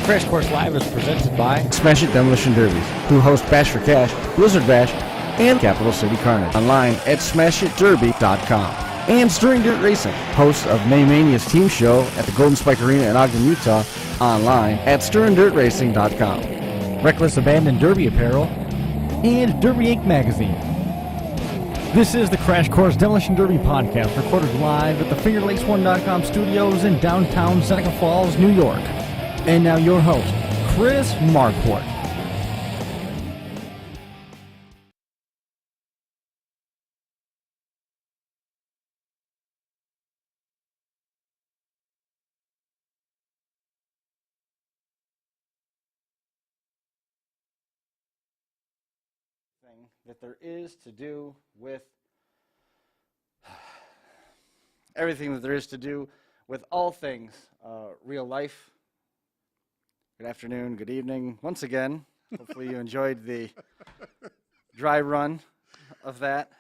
Crash Course Live is presented by Smash It Demolition Derbies, who host Bash for Cash, Blizzard Bash, and Capital City Carnage. Online at smashitderby.com. And Stirring Dirt Racing, host of May Mania's team show at the Golden Spike Arena in Ogden, Utah. Online at stirringdirtracing.com. Reckless Abandon Derby Apparel and Derby Inc. Magazine. This is the Crash Course Demolition Derby podcast, recorded live at the FingerLakes1.com studios in downtown Seneca Falls, New York. And now your host, Chris Marquardt. That there is to do with everything that there is to do with all things real life. Good afternoon, good evening. Once again, hopefully you enjoyed the dry run of that.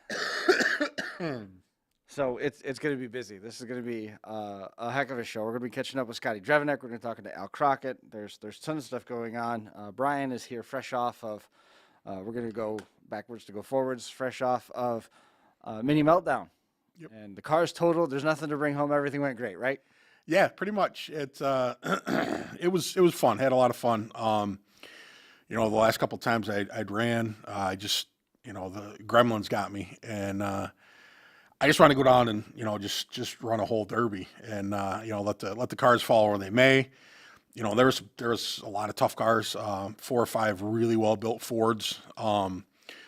So it's going to be busy. This is going to be a heck of a show. We're going to be catching up with Scotty Drevenak. We're going to be talking to Al Crockett. There's tons of stuff going on. Brian is here fresh off of, we're going to go backwards to go forwards, fresh off of mini Meltdown. Yep. And the car's totaled. There's nothing to bring home. Everything went great, right? Yeah, pretty much. It was fun. Had a lot of fun. The last couple of times I'd ran, the gremlins got me, and I just want to go down and just run a whole derby and let the cars fall where they may. There was a lot of tough cars, 4 or 5 really well built Fords.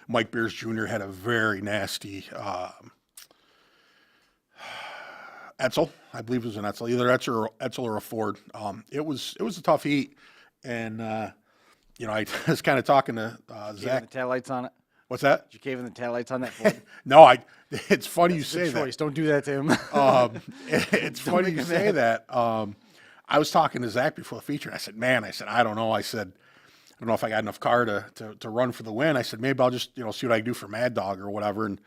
Mike Beers Jr. had a very nasty Etzel, I believe it was an Etzel, either Etzel or a Ford. It was a tough heat, and I was kind of talking to Zach. The taillights on it. What's that? Did you cave in the taillights on that Ford? No, it's funny That's you say choice. that. Don't do that to him. It's funny you say that. I was talking to Zach before the feature, and I said, I don't know. I said, I don't know if I got enough car to run for the win. I said, maybe I'll just, see what I can do for Mad Dog or whatever. And,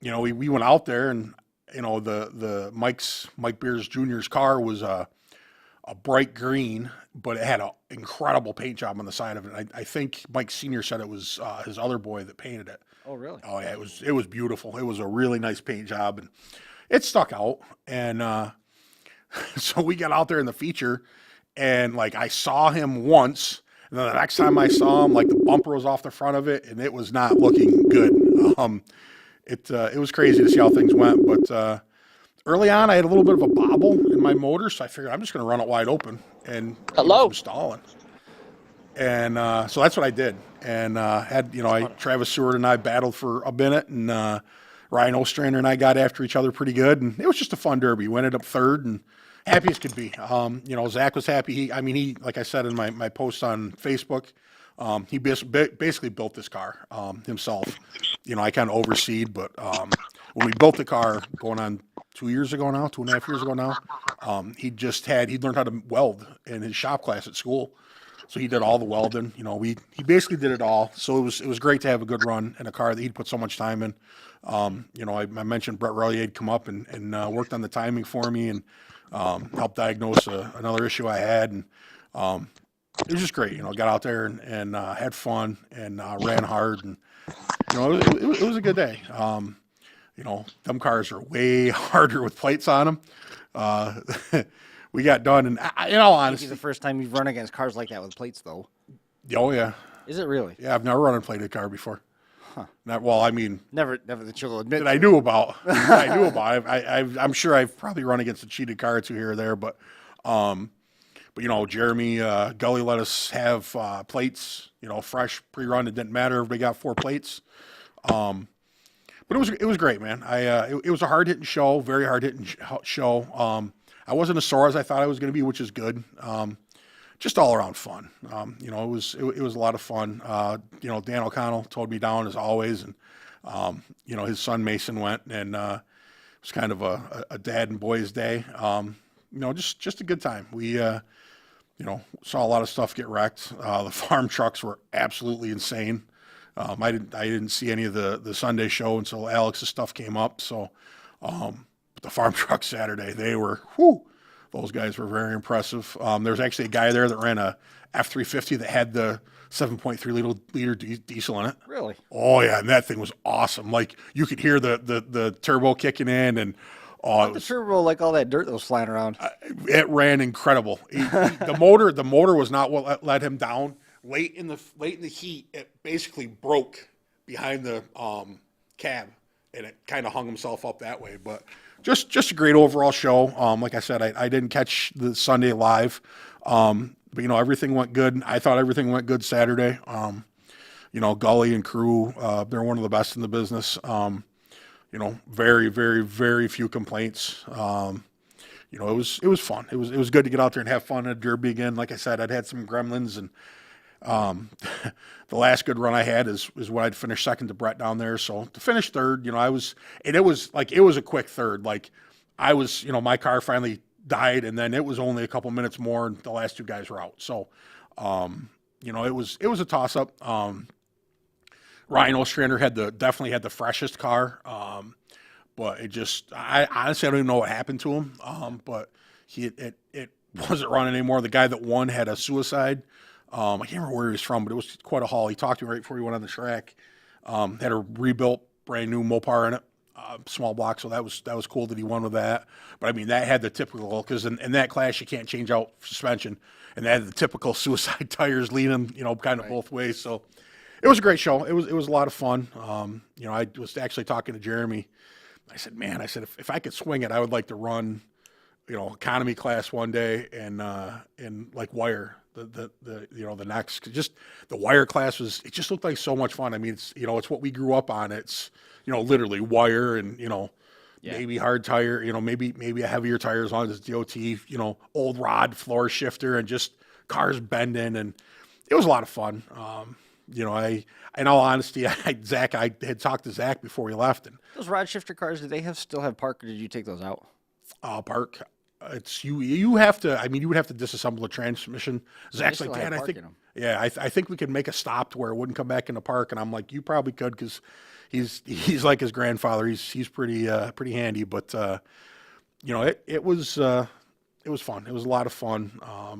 we went out there, and, the Mike Beers Jr.'s car was a bright green, but it had an incredible paint job on the side of it. I think Mike Sr. said it was his other boy that painted it. Oh, really? Oh, yeah, it was beautiful. It was a really nice paint job, and it stuck out. And so we got out there in the feature, and I saw him once, and then the next time I saw him, the bumper was off the front of it, and it was not looking good. It was crazy to see how things went, but early on I had a little bit of a bobble in my motor, so I figured I'm just going to run it wide open and keep from stalling. And so that's what I did, and Travis Seward and I battled for a minute, and Ryan Ostrander and I got after each other pretty good, and it was just a fun derby. We ended up third, and happy as could be. Zach was happy. He, like I said in my post on Facebook, he basically built this car himself. I kind of overseed, but when we built the car going on 2.5 years ago now, he learned how to weld in his shop class at school. So he did all the welding. He basically did it all. So it was great to have a good run in a car that he'd put so much time in. I mentioned Brett Rowley had come up and worked on the timing for me and helped diagnose another issue I had. And it was just great. Got out there and had fun and ran hard. And, it was a good day. Them cars are way harder with plates on them. We got done, and in all honesty, This is the first time you've run against cars like that with plates, though. Oh yeah. Is it really? Yeah, I've never run a plated car before. Huh. Never that you'll admit. That I knew about. I'm sure I've probably run against a cheated car or two here or there, but Jeremy Gully let us have plates, fresh pre-run. It didn't matter if we got 4 plates. But it was great, man. It was a hard hitting show, very hard hitting show. I wasn't as sore as I thought I was going to be, which is good. Just all around fun. It was a lot of fun. Dan O'Connell towed me down as always, and his son Mason went, and it was kind of a dad and boys day. Just a good time. We saw a lot of stuff get wrecked. The farm trucks were absolutely insane. I didn't see any of the Sunday show until Alex's stuff came up. So, but the farm truck Saturday, they were, Those guys were very impressive. There's actually a guy there that ran a F350 that had the 7.3 liter diesel in it. Really? Oh yeah, and that thing was awesome. Like you could hear the turbo kicking in, and The turbo, like all that dirt that was flying around. it ran incredible. The motor was not what let him down. Late in the heat, it basically broke behind the cab, and it kind of hung himself up that way. But just a great overall show. Like I said, I didn't catch the Sunday live, but everything went good. I thought everything went good Saturday. Gully and crew, they're one of the best in the business. Very, very, very few complaints. It was fun. It was good to get out there and have fun at Derby again. Like I said, I'd had some gremlins, and the last good run I had is when I'd finished second to Brett down there. So to finish third, it was a quick third. Like I was, my car finally died, and then it was only a couple minutes more, and the last two guys were out. So, it was a toss up. Ryan Ostrander definitely had the freshest car, but I honestly don't even know what happened to him. But it wasn't running anymore. The guy that won had a suicide. I can't remember where he was from, but it was quite a haul. He talked to me right before he went on the track. Had a rebuilt brand new Mopar in it, small block. So that was cool that he won with that. But I mean, that had the typical, because in that class you can't change out suspension, and that had the typical suicide tires leaning, kind of both ways. So. It was a great show. It was a lot of fun. I was actually talking to Jeremy. I said, if I could swing it, I would like to run, economy class one day and like wire the next. 'Cause just the wire class it just looked like so much fun. I mean, it's what we grew up on. It's literally wire and maybe hard tire. Maybe a heavier tire as long as it's DOT. Old rod floor shifter and just cars bending, and it was a lot of fun. In all honesty, I had talked to Zach before we left, and Those rod shifter cars, do they still have park, or did you take those out? park. It's you have to. I mean, you would have to disassemble the transmission. Zach's like, still have Dad, I park think, in 'em." yeah, I think we could make a stop to where it wouldn't come back in the park. And I'm like, you probably could, because he's like his grandfather. He's pretty handy. But it was fun. It was a lot of fun. I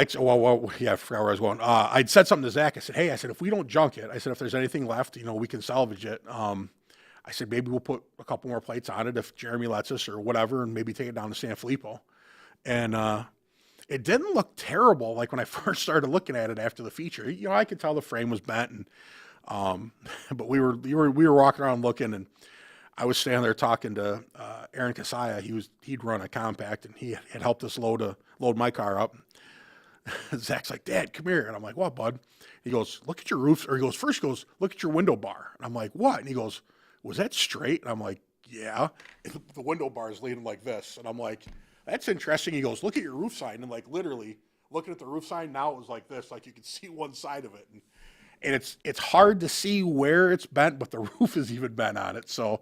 forgot where I was going. I'd said something to Zach. I said, hey, if we don't junk it, I said, if there's anything left, we can salvage it. I said, maybe we'll put a couple more plates on it if Jeremy lets us or whatever, and maybe take it down to San Filippo. And it didn't look terrible. Like when I first started looking at it after the feature, I could tell the frame was bent, and but we were walking around looking, and I was standing there talking to Aaron Kasaya. He'd run a compact, and he had helped us load my car up. Zach's like, Dad, come here. And I'm like, what, bud? He goes, look at your roofs. Or he goes, look at your window bar. And I'm like, what? And he goes, was that straight? And I'm like, yeah. And the window bar is leaning like this. And I'm like, that's interesting. He goes, look at your roof sign. And like literally looking at the roof sign, now it was like this, like you could see one side of it. And it's hard to see where it's bent, but the roof is even bent on it. So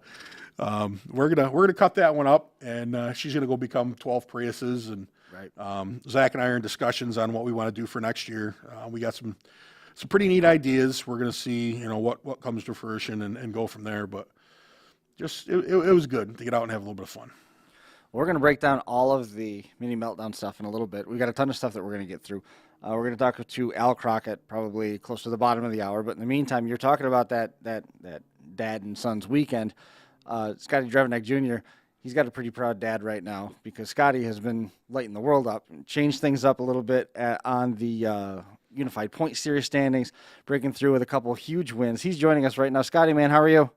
we're gonna cut that one up, and she's gonna go become 12 Priuses. And Right. Zach and I are in discussions on what we want to do for next year. We got some pretty neat ideas. We're gonna see what comes to fruition and go from there. But just it was good to get out and have a little bit of fun. We're going to break down all of the mini Meltdown stuff in a little bit. We got a ton of stuff that we're going to get through. We're going to talk to Al Crockett probably close to the bottom of the hour. But in the meantime, you're talking about that dad and son's weekend. Scotty Drevenak Jr., he's got a pretty proud dad right now, because Scotty has been lighting the world up, changed things up a little bit on the Unified Point Series standings, breaking through with a couple huge wins. He's joining us right now. Scotty, man, how are you?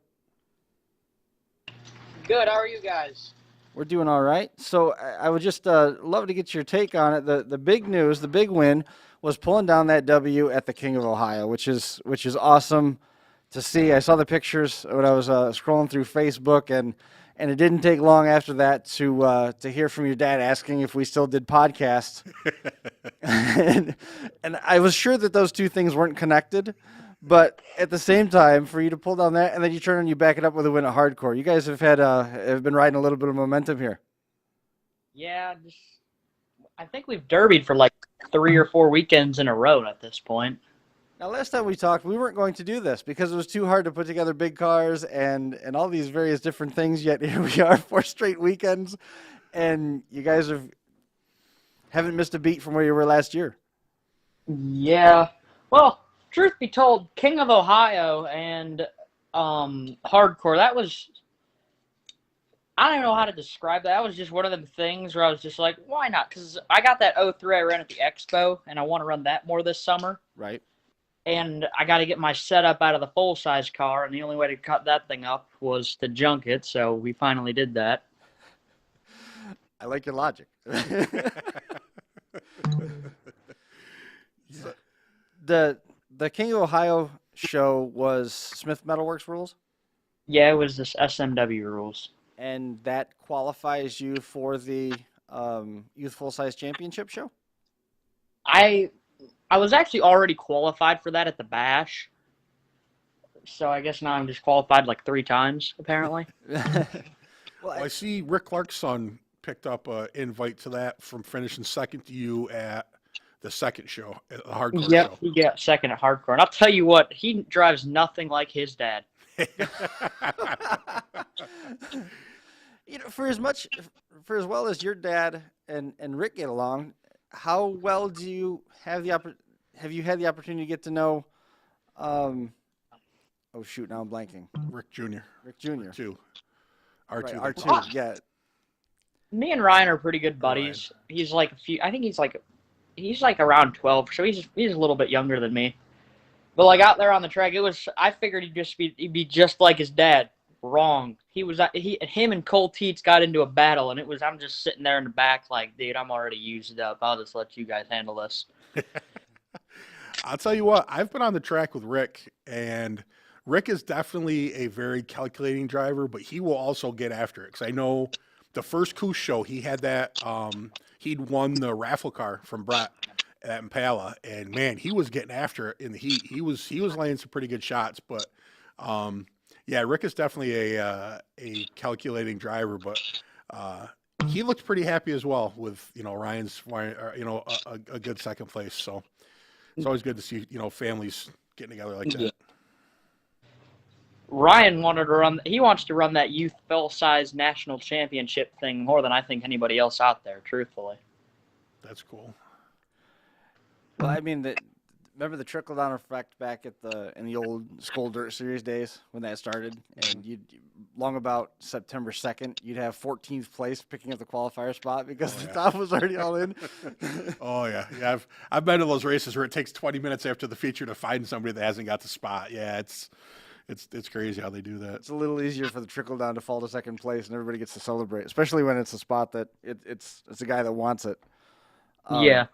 Good. How are you guys? We're doing all right. So I would just love to get your take on it. The big news, the big win, was pulling down that W at the King of Ohio, which is awesome to see. I saw the pictures when I was scrolling through Facebook, and it didn't take long after that to hear from your dad asking if we still did podcasts. and I was sure that those two things weren't connected. But at the same time, for you to pull down that, and then you turn and you back it up with a win at Hardcore, you guys have been riding a little bit of momentum here. Yeah, I think we've derbied for like 3 or 4 weekends in a row at this point. Now, last time we talked, we weren't going to do this because it was too hard to put together big cars and all these various different things. Yet here we are, 4 straight weekends, And you guys haven't missed a beat from where you were last year. Yeah. Well, truth be told, King of Ohio and Hardcore, that was, I don't know how to describe that. That was just one of them things where I was just like, why not? Because I got that 03 I ran at the Expo, and I want to run that more this summer. Right. And I got to get my setup out of the full-size car, and the only way to cut that thing up was to junk it, so we finally did that. I like your logic. So, the King of Ohio show was Smith Metalworks rules, Yeah, it was this SMW rules. and that qualifies you for the Youth Full Size Championship show. I was actually already qualified for that at the Bash, so I guess now I'm just qualified like 3 times, apparently. Well, I see Rick Clark's son picked up an invite to that from finishing second to you at the second show, at the Hardcore Yep, show. he got second at Hardcore. And I'll tell you what, he drives nothing like his dad. You know, for as well as your dad and Rick get along, how well do you have have you had the opportunity to get to know? Oh shoot! Now I'm blanking. Rick Jr. Rick Jr. R2. Right, R2. R2. Yeah. Me and Ryan are pretty good buddies. He's like I think he's like around 12, so he's a little bit younger than me. But like out there on the track, I figured he'd be just like his dad. Wrong. Him and Cole Teets got into a battle, and I'm just sitting there in the back like, dude, I'm already used up. I'll just let you guys handle this. I'll tell you what, I've been on the track with Rick, and Rick is definitely a very calculating driver, but he will also get after it. Because I know the first Coos show, he had that, he'd won the raffle car from Brett at Impala, and man, he was getting after it in the heat. He was laying some pretty good shots, but yeah, Rick is definitely a calculating driver, but he looked pretty happy as well with, Ryan's, a good second place. So it's always good to see, families getting together like that. Yeah. Ryan wants to run that youth full-size national championship thing more than I think anybody else out there, truthfully. That's cool. Well, I mean, remember the trickle-down effect back in the old Skull Dirt Series days when that started, and long about September 2nd, you'd have 14th place picking up the qualifier spot because the top was already all in. Oh yeah, yeah. I've been to those races where it takes 20 minutes after the feature to find somebody that hasn't got the spot. Yeah, it's crazy how they do that. It's a little easier for the trickle-down to fall to second place, and everybody gets to celebrate, especially when it's a spot that it's a guy that wants it. Yeah.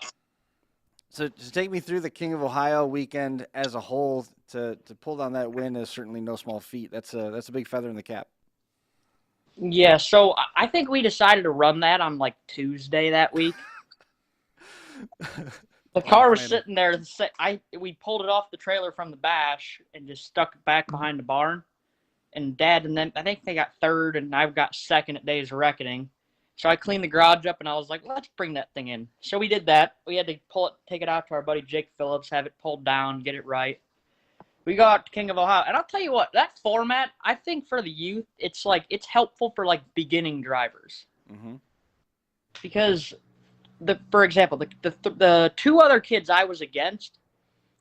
So to take me through the King of Ohio weekend as a whole, to pull down that win is certainly no small feat. That's a big feather in the cap. Yeah, so I think we decided to run that on like Tuesday that week. The car was sitting there. We pulled it off the trailer from the Bash and just stuck it back behind the barn. And Dad and them, I think they got third, and I got second at Days of Reckoning. So I cleaned the garage up, and I was like, let's bring that thing in. So we did that. We had to take it out to our buddy Jake Phillips, have it pulled down, get it right. We go out to King of Ohio. And I'll tell you what, that format, I think for the youth, it's helpful for beginning drivers. Mm-hmm. Because, for example, the 2 other kids I was against,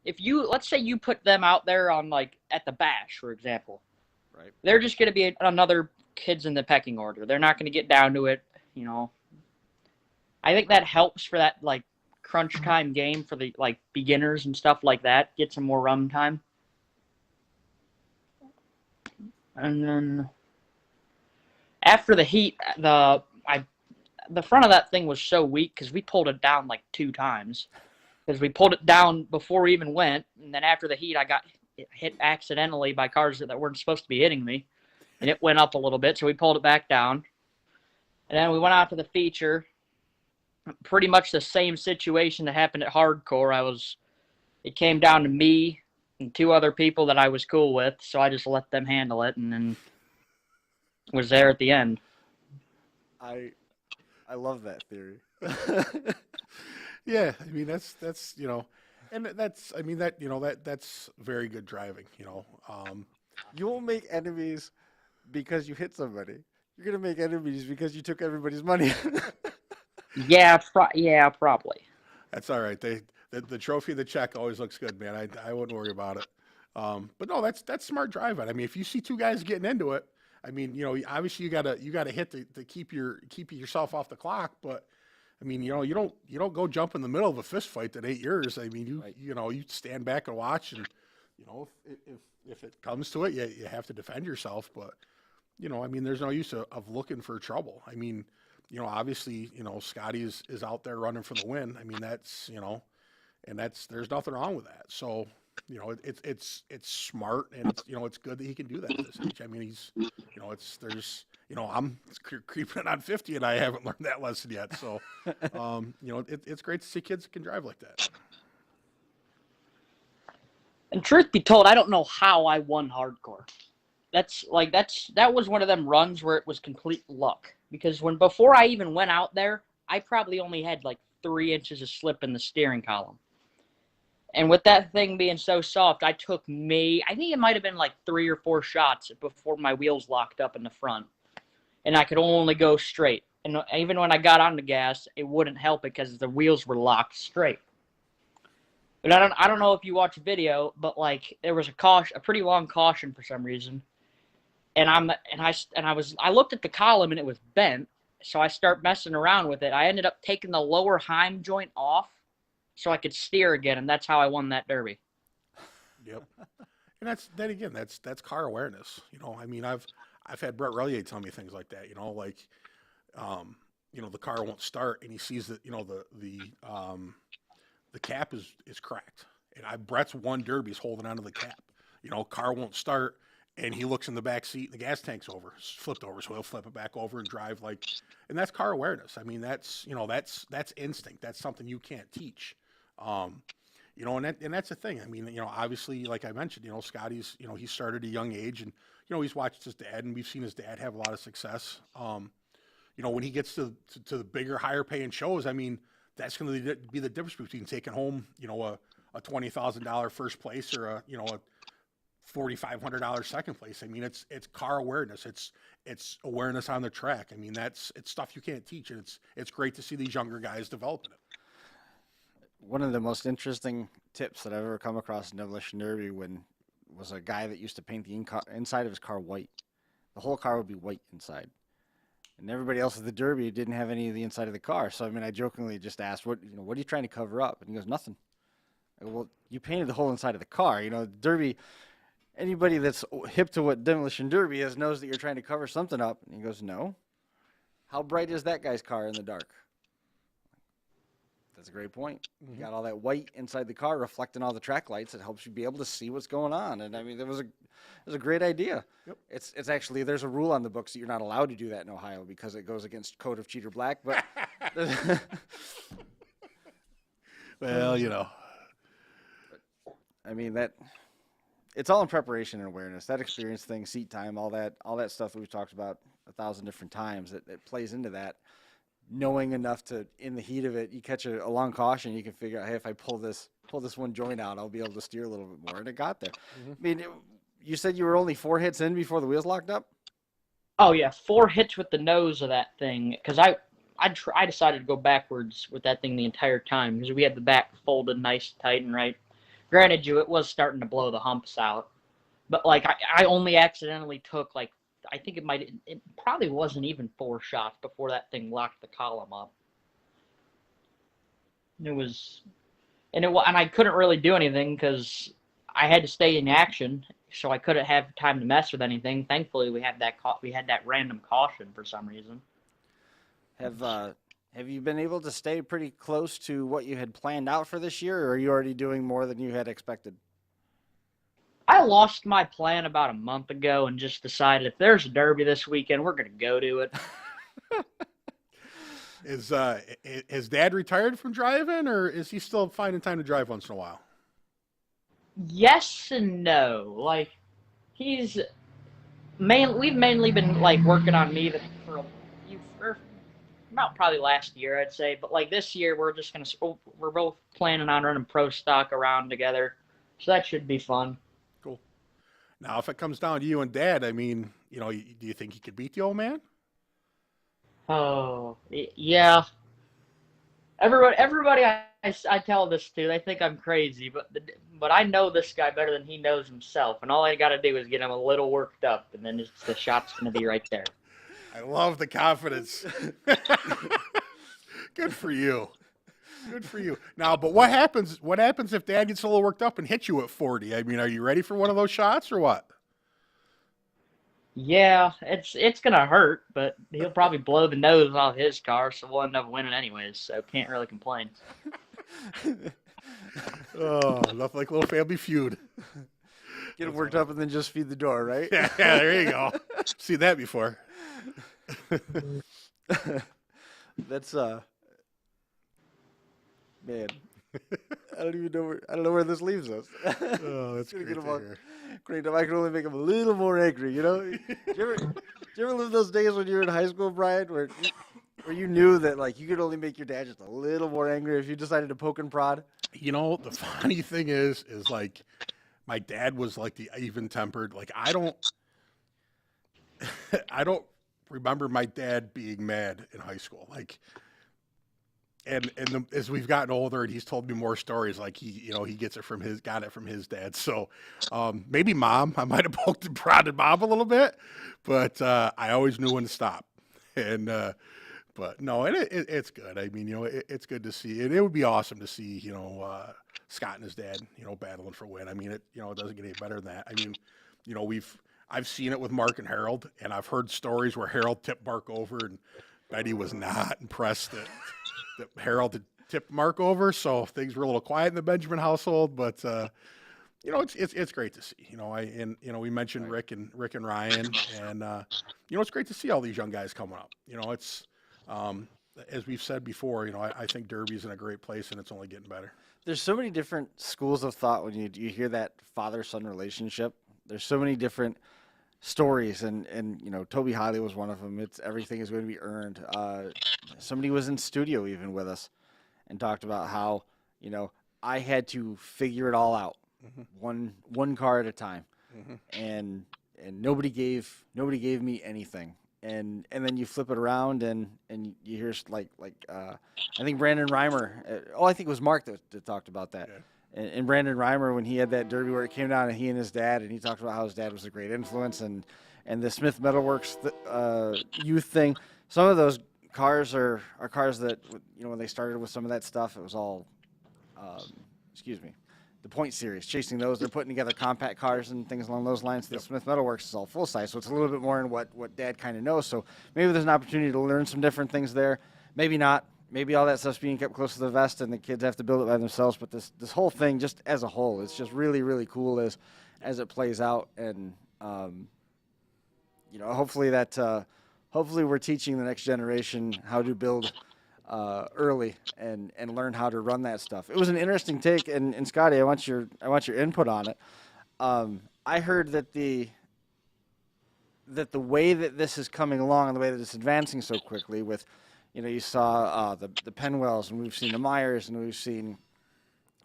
let's say you put them out there on at the Bash, for example. Right. They're just going to be another kids in the pecking order. They're not going to get down to it. I think that helps for that crunch time game for the beginners and stuff like that. Get some more run time. And then after the heat, the front of that thing was so weak because we pulled it down 2 times. Because we pulled it down before we even went, and then after the heat, I got hit accidentally by cars that weren't supposed to be hitting me, and it went up a little bit, so we pulled it back down. And then we went out to the feature. Pretty much the same situation that happened at Hardcore. It came down to me and 2 other people that I was cool with, so I just let them handle it, and then was there at the end. I love that theory. Yeah, I mean that's and that's very good driving. You won't make enemies because you hit somebody. You're gonna make enemies because you took everybody's money. Yeah, probably. That's all right. The trophy, the check always looks good, man. I wouldn't worry about it. But no, that's smart driving. I mean, if you see two guys getting into it, I mean, obviously you gotta hit to keep yourself off the clock. But I mean, you don't go jump in the middle of a fist fight at 8 years. I mean, you stand back and watch, and if it comes to it, you have to defend yourself. But I mean, there's no use of looking for trouble. I mean, obviously, Scotty is out there running for the win. I mean, that's and there's nothing wrong with that. So. It's smart, and it's good that he can do that at this age. I mean, he's, I'm creeping on 50, and I haven't learned that lesson yet. So, it's great to see kids that can drive like that. And truth be told, I don't know how I won hardcore. That was one of them runs where it was complete luck. Because before I even went out there, I probably only had like 3 inches of slip in the steering column. And with that thing being so soft, I think it might have been like 3 or 4 shots before my wheels locked up in the front. And I could only go straight. And even when I got on the gas, it wouldn't help it because the wheels were locked straight. But I don't know if you watch a video, but like there was a pretty long caution for some reason. And I looked at the column and it was bent. So I start messing around with it. I ended up taking the lower Heim joint off so I could steer again, and that's how I won that Derby. Yep. And that's car awareness. I mean, I've had Brett Relier tell me things like that. The car won't start, and he sees that the cap is cracked, and Brett's won Derbies holding onto the cap. Car won't start, and he looks in the back seat, and the gas tank's flipped over, so he'll flip it back over and drive and that's car awareness. I mean, that's instinct. That's something you can't teach. And that's the thing. I mean, obviously, like I mentioned, Scotty's, he started at a young age, and he's watched his dad, and we've seen his dad have a lot of success. When he gets to the bigger, higher paying shows, I mean, that's going to be the difference between taking home, a $20,000 first place or a $4,500 second place. I mean, it's car awareness. It's awareness on the track. I mean, it's stuff you can't teach, and it's great to see these younger guys developing it. One of the most interesting tips that I've ever come across in Demolition Derby was a guy that used to paint the inside of his car white. The whole car would be white inside. And everybody else at the Derby didn't have any of the inside of the car. So, I mean, I jokingly just asked, what are you trying to cover up? And he goes, nothing. I go, well, you painted the whole inside of the car. Derby, anybody that's hip to what Demolition Derby is knows that you're trying to cover something up. And he goes, no. How bright is that guy's car in the dark? That's a great point. You got all that white inside the car reflecting all the track lights. It helps you be able to see what's going on. And I mean, it was a great idea. Yep. It's actually, there's a rule on the books that you're not allowed to do that in Ohio because it goes against Code of Cheater Black. But well, I mean it's all in preparation and awareness. That experience thing, seat time, all that stuff that we've talked about 1,000 different times. That plays into that. Knowing enough to, in the heat of it, you catch a long caution, you can figure out, hey, if I pull this one joint out, I'll be able to steer a little bit more. And it got there. Mm-hmm. I mean, you said you were only 4 hits in before the wheels locked up? Oh, yeah, 4 hits with the nose of that thing. Because I decided to go backwards with that thing the entire time because we had the back folded nice, tight, and right. Granted, it was starting to blow the humps out. But, I only accidentally took, I think it probably wasn't even 4 shots before that thing locked the column up. And I couldn't really do anything because I had to stay in action, so I couldn't have time to mess with anything. Thankfully, we had that random caution for some reason. Have you been able to stay pretty close to what you had planned out for this year, or are you already doing more than you had expected? I lost my plan about a month ago and just decided if there's a Derby this weekend, we're going to go to it. Is Dad retired from driving, or is he still finding time to drive once in a while? Yes and no. We've mainly been working on me for about probably last year, I'd say. But this year, we're both planning on running pro stock around together, so that should be fun. Cool. Now, if it comes down to you and Dad, I mean, do you think he could beat the old man? Oh, yeah. Everybody I tell this to, they think I'm crazy, but I know this guy better than he knows himself, and all I got to do is get him a little worked up, and then the shot's gonna be right there. I love the confidence. Good for you. Good for you. Now, but what happens? What happens if Dad gets a little worked up and hits you at 40? I mean, are you ready for one of those shots or what? Yeah, it's gonna hurt, but he'll probably blow the nose off his car, so we'll end up winning anyways. So can't really complain. Oh, nothing like a little family feud. Get him worked up and then just feed the door, right? Yeah, there you go. See that before. That's man. I don't know where this leaves us. Oh, that's Gonna great get him to all hear. cranked up. I can only make him a little more angry, you know? Did you ever live those days when you were in high school, Brian, where you knew that like you could only make your dad just a little more angry if you decided to poke and prod? You know, the funny thing is like my dad was like the even tempered. Like I don't remember my dad being mad in high school. Like as we've gotten older and he's told me more stories, like he got it from his dad. So maybe mom, I might have poked and prodded mom a little bit, but I always knew when to stop. And but no, it's good. I mean, it's good to see, and it would be awesome to see, Scott and his dad, battling for a win. I mean, it doesn't get any better than that. I mean, I've seen it with Mark and Harold, and I've heard stories where Harold tipped Mark over, and Betty was not impressed that Harold had tipped Mark over. So things were a little quiet in the Benjamin household, but it's great to see. We mentioned Rick and Ryan, and it's great to see all these young guys coming up. It's as we've said before, I think Derby's in a great place, and it's only getting better. There's so many different schools of thought when you hear that father-son relationship. There's so many different stories, and Toby Hiley was one of them. It's everything is going to be earned. Somebody was in studio even with us and talked about how I had to figure it all out, one car at a time, and nobody gave me anything. And then you flip it around and you hear I think Brandon Reimer. I think it was Mark that talked about that. Yeah. And Brandon Reimer, when he had that derby where it came down to he and his dad, and he talked about how his dad was a great influence, and the Smith Metalworks youth thing. Some of those cars are cars that when they started with some of that stuff, it was all the Point Series, chasing those. They're putting together compact cars and things along those lines. The Smith Metalworks is all full size, so it's a little bit more in what Dad kind of knows. So maybe there's an opportunity to learn some different things there. Maybe not. Maybe all that stuff's being kept close to the vest, and the kids have to build it by themselves. But this whole thing, just as a whole, it's just really, really cool as it plays out. And hopefully we're teaching the next generation how to build early and learn how to run that stuff. It was an interesting take, and Scotty, I want your input on it. I heard that the way that this is coming along and the way that it's advancing so quickly with, you saw the Penwells, and we've seen the Myers, and we've seen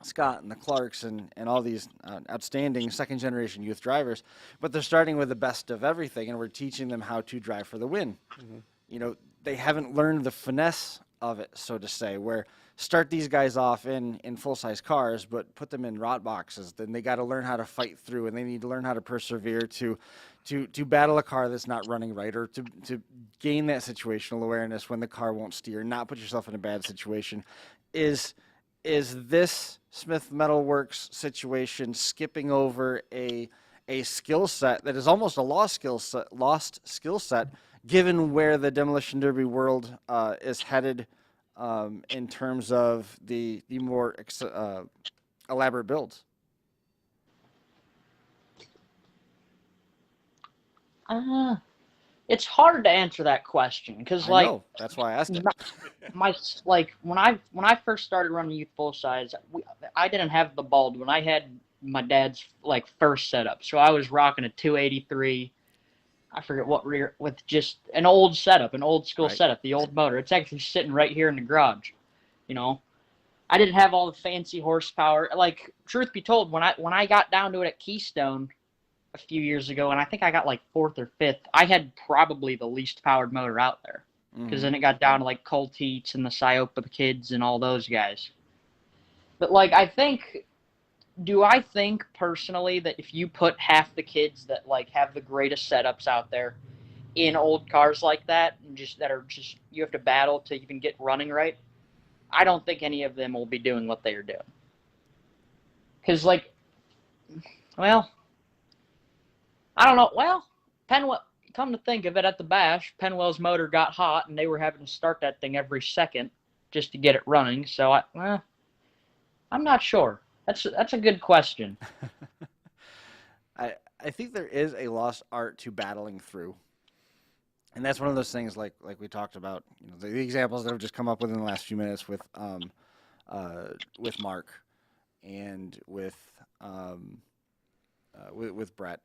Scott and the Clarks and all these outstanding second generation youth drivers, but they're starting with the best of everything, and we're teaching them how to drive for the win. They haven't learned the finesse of it, so to say, where start these guys off in full-size cars, but put them in rot boxes. Then they got to learn how to fight through, and they need to learn how to persevere to battle a car that's not running right, or to gain that situational awareness when the car won't steer, not put yourself in a bad situation. Is this Smith Metalworks situation skipping over a skill set that is almost a lost skill set, given where the Demolition Derby world is headed in terms of the more elaborate builds? It's hard to answer that question because, that's why I asked it. When I first started running youth full size, I didn't have the Baldwin. I had my dad's first setup, so I was rocking a 283. I forget what rear, with just an old setup, an old school setup, the old motor. It's actually sitting right here in the garage. I didn't have all the fancy horsepower. Truth be told, when I got down to it at Keystone a few years ago, and I think I got 4th or 5th, I had probably the least powered motor out there. because then it got down to like Cole Teets and the Syopa kids and all those guys. But like, I think personally that if you put half the kids that like have the greatest setups out there in old cars like that, and you have to battle to even get running right, I don't think any of them will be doing what they are doing. Because like, well, I don't know. Well, Penwell, come to think of it, at the bash, Penwell's motor got hot, and they were having to start that thing every second just to get it running. So I'm not sure. That's a good question. I think there is a lost art to battling through, and that's one of those things like we talked about. You know, the examples that have just come up within the last few minutes with Mark and with Brett,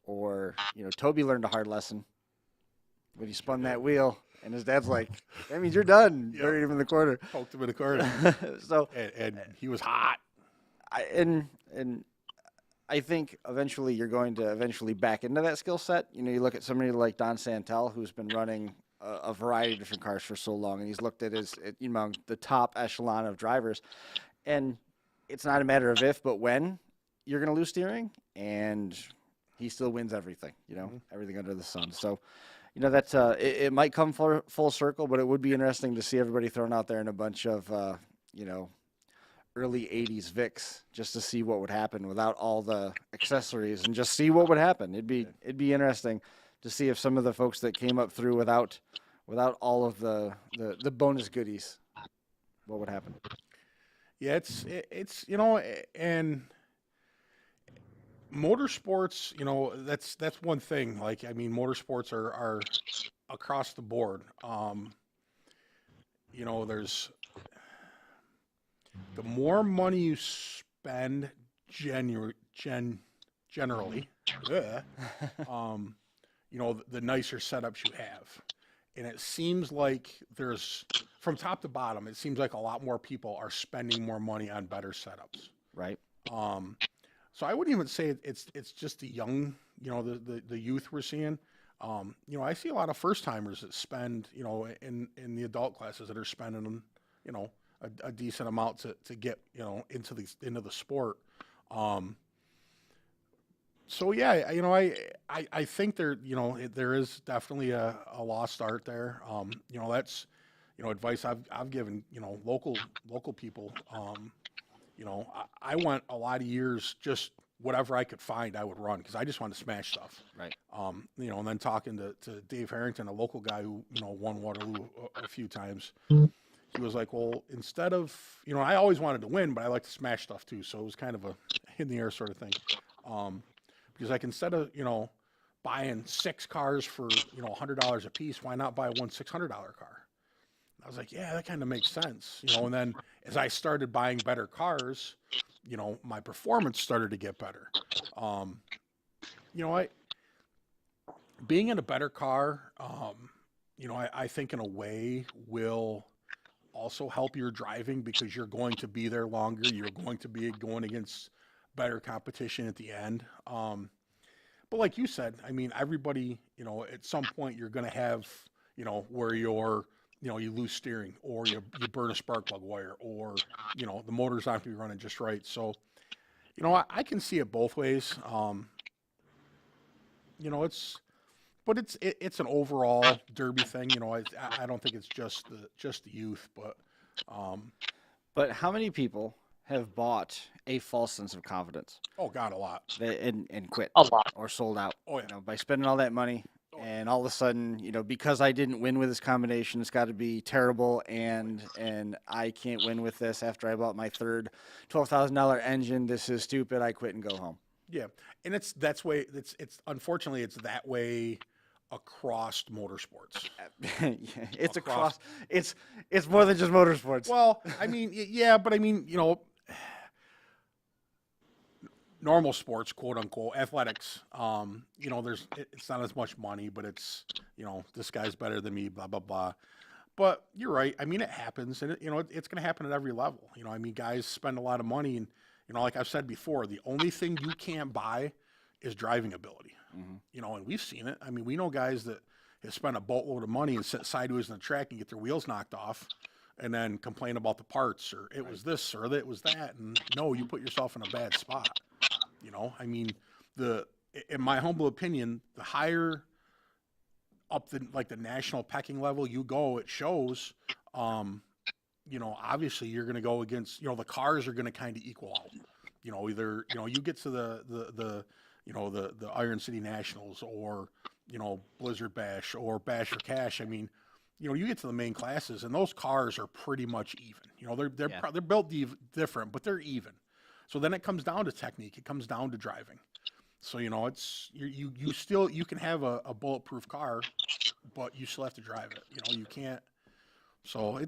or you know, Toby learned a hard lesson when he spun that wheel, and his dad's like, "That means you're done." Yep. Buried him in the corner. Poked him in the corner. So and he was hot. I think eventually you're going to back into that skill set. You know, you look at somebody like Don Santel, who's been running a variety of different cars for so long, and he's looked at the top echelon of drivers, and it's not a matter of if, but when you're going to lose steering, and he still wins everything. You know, everything under the sun. So, you know, that's it might come full circle, but it would be interesting to see everybody thrown out there in a bunch of early 80s Vics, just to see what would happen without all the accessories, and just see what would happen. It'd be interesting to see if some of the folks that came up through without all of the bonus goodies, what would happen. Yeah, it's you know, and motorsports, you know, that's one thing. Like, I mean, motorsports are across the board. You know, there's the more money you spend generally, you know, the nicer setups you have. And it seems like from top to bottom, it seems like a lot more people are spending more money on better setups. Right. So I wouldn't even say it's just the young, you know, the youth we're seeing. You know, I see a lot of first timers that spend, you know, in the adult classes that are spending, you know, a decent amount to get, you know, into the sport. So yeah, you know, I think there is definitely a lost art there. You know, that's, you know, advice I've given, you know, local people. You know, I went a lot of years just whatever I could find I would run, because I just wanted to smash stuff. Right. You know, and then talking to Dave Harrington, a local guy who, you know, won Waterloo a few times. He was like, well, instead of, you know, I always wanted to win, but I like to smash stuff too. So it was kind of a in the air sort of thing. Because like, instead of, you know, buying 6 cars for, you know, $100 a piece, why not buy one $600 car? I was like, yeah, that kind of makes sense. You know, and then as I started buying better cars, you know, my performance started to get better. You know, being in a better car, you know, I think in a way will also help your driving, because you're going to be there longer. You're going to be going against better competition at the end. But like you said, I mean, everybody, you know, at some point you're going to have, you know, where you lose steering, or you burn a spark plug wire, or, you know, the motor's not going to be running just right. So, you know, I can see it both ways. You know, it's an overall derby thing. You know, I don't think it's just the youth, but. But how many people have bought a false sense of confidence? Oh God, a lot. And quit. A lot. Or sold out. Oh yeah. You know, by spending all that money, and all of a sudden, you know, because I didn't win with this combination, it's got to be terrible, and I can't win with this after I bought my third $12,000 engine. This is stupid. I quit and go home. Yeah, and it's unfortunately it's that way across motorsports. Yeah, it's across. It's more than just motorsports. Well, I mean, yeah, but I mean, you know, normal sports, quote unquote, athletics. You know, it's not as much money, but it's, you know, this guy's better than me, blah blah blah. But you're right. I mean, it happens, and you know, it's going to happen at every level. You know, I mean, guys spend a lot of money, and you know, like I've said before, the only thing you can't buy is driving ability. Mm-hmm. You know, and we've seen it. I mean, we know guys that spend a boatload of money and sit sideways in the track and get their wheels knocked off and then complain about the parts or it was this or it was that. And no, you put yourself in a bad spot. You know, I mean, in my humble opinion, the higher up the national pecking level you go, it shows, you know, obviously you're going to go against, you know, the cars are going to kind of equal out. You know, either, you know, you get to the Iron City Nationals or, you know, Blizzard Bash or Bash for Cash. I mean, you know, you get to the main classes and those cars are pretty much even. You know, they're built different, but they're even. So then it comes down to technique. It comes down to driving. So, you know, it's you still you can have a bulletproof car, but you still have to drive it. You know, you can't. So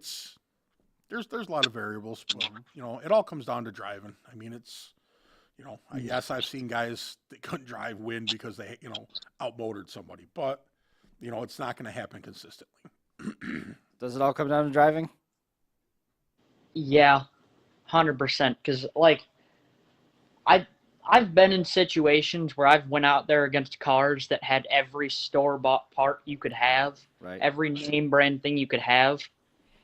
there's a lot of variables, but you know, it all comes down to driving. I mean, it's, you know, yes, I've seen guys that couldn't drive win because they, you know, outmotored somebody, but you know, it's not going to happen consistently. Does it all come down to driving? Yeah, 100%. Because like, I've been in situations where I've went out there against cars that had every store-bought part you could have, Right. every name brand thing you could have,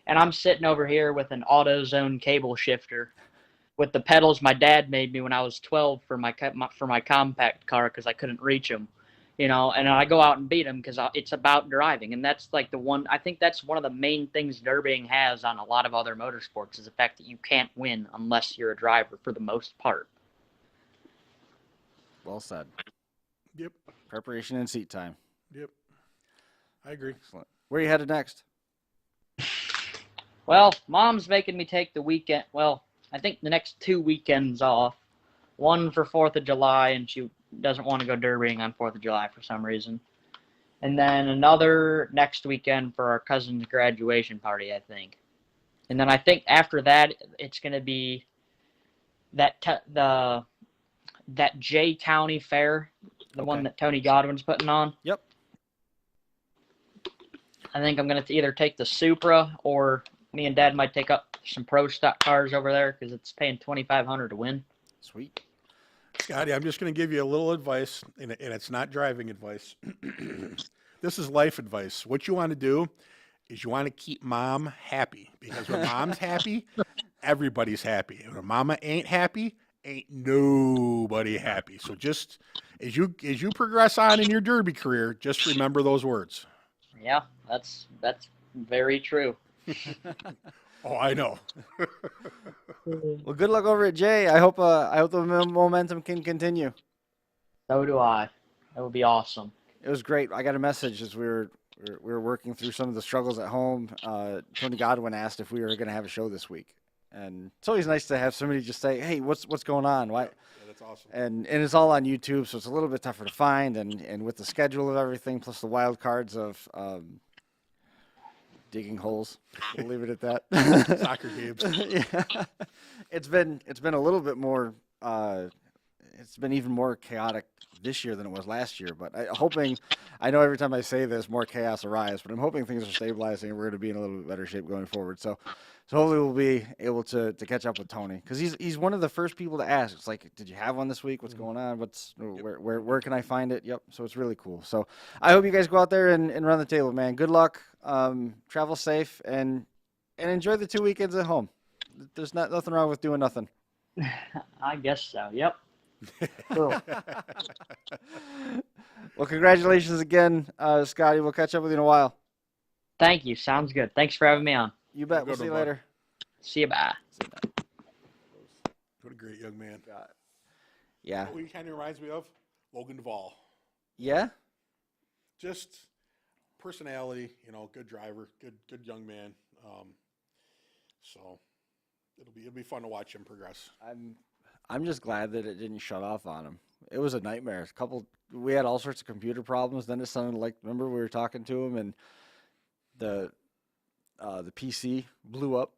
and I'm sitting over here with an AutoZone cable shifter with the pedals my dad made me when I was 12 for my compact car because I couldn't reach them, you know, and I go out and beat them because it's about driving, and that's like I think that's one of the main things derbying has on a lot of other motorsports is the fact that you can't win unless you're a driver for the most part. Well said. Yep. Preparation and seat time. Yep. I agree. Excellent. Where are you headed next? Well, Mom's making me take the weekend. Well, I think the next 2 weekends off. One for 4th of July, and she doesn't want to go derbying on 4th of July for some reason. And then another next weekend for our cousin's graduation party, I think. And then I think after that, it's going to be that Jay County Fair, the one that Tony Godwin's putting on. Yep. I think I'm going to either take the Supra or me and Dad might take up some pro stock cars over there because it's paying $2,500 to win. Sweet. Scotty, I'm just going to give you a little advice, and it's not driving advice. This is life advice. What you want to do is you want to keep Mom happy because when Mom's happy, everybody's happy. And when Mama ain't happy, ain't nobody happy. So just as you progress on in your derby career, just remember those words. Yeah, that's very true. Oh, I know. Well, good luck over at Jay. I hope the momentum can continue. So do I. That would be awesome. It was great. I got a message as we were working through some of the struggles at home. Tony Godwin asked if we were going to have a show this week, and it's always nice to have somebody just say, "Hey, what's going on? Why?" Yeah, that's awesome. And it's all on YouTube, so it's a little bit tougher to find. And with the schedule of everything, plus the wild cards of digging holes, we'll leave it at that. Soccer games. Yeah, it's been a little bit more. It's been even more chaotic this year than it was last year. But I know every time I say this, more chaos arrives. But I'm hoping things are stabilizing and we're going to be in a little bit better shape going forward. So hopefully we'll be able to catch up with Tony because he's one of the first people to ask. It's like, did you have one this week? What's going on? Where can I find it? Yep. So it's really cool. So I hope you guys go out there and run the table, man. Good luck. Travel safe and enjoy the 2 weekends at home. There's nothing wrong with doing nothing. I guess so. Yep. Cool. Well, congratulations again, Scotty. We'll catch up with you in a while. Thank you. Sounds good. Thanks for having me on. You bet. We'll see you later. See you. Bye. What a great young man. Yeah. What he kind of reminds me of? Logan Duvall. Yeah? Just personality, you know, good driver, good young man. So it'll be fun to watch him progress. I'm just glad that it didn't shut off on him. It was a nightmare. We had all sorts of computer problems. Then it sounded like, remember we were talking to him and the PC blew up.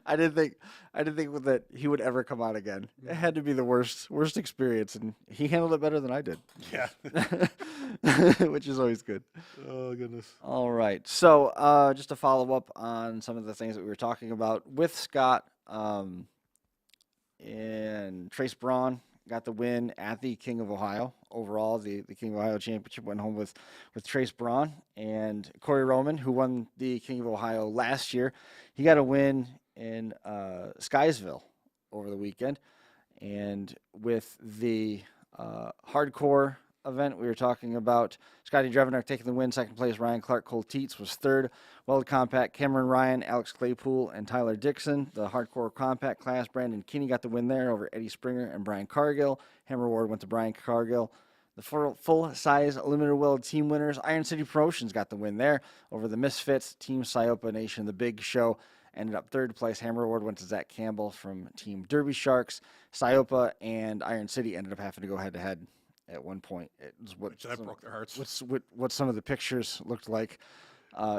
I didn't think that he would ever come on again. It had to be the worst experience, and he handled it better than I did. Yeah. Which is always good. Oh, goodness. All right. So just to follow up on some of the things that we were talking about with Scott and Trace Braun got the win at the King of Ohio. Overall, the King of Ohio championship went home with Trace Braun, and Corey Roman, who won the King of Ohio last year. He got a win in Skysville over the weekend. And with the hardcore event, we were talking about Scotty Drevenak taking the win. Second place, Ryan Clark, Cole Teets was third. Weld Compact, Cameron Ryan, Alex Claypool, and Tyler Dixon. The hardcore compact class, Brandon Kinney got the win there over Eddie Springer and Brian Cargill. Hammer Award went to Brian Cargill. The full-size limited weld team winners, Iron City Promotions got the win there over the Misfits, Team Sciopa Nation, the big show. Ended up third place. Hammer Award went to Zach Campbell from Team Derby Sharks. Sciopa and Iron City ended up having to go head-to-head at one point. It was that broke their hearts. What some of the pictures looked like.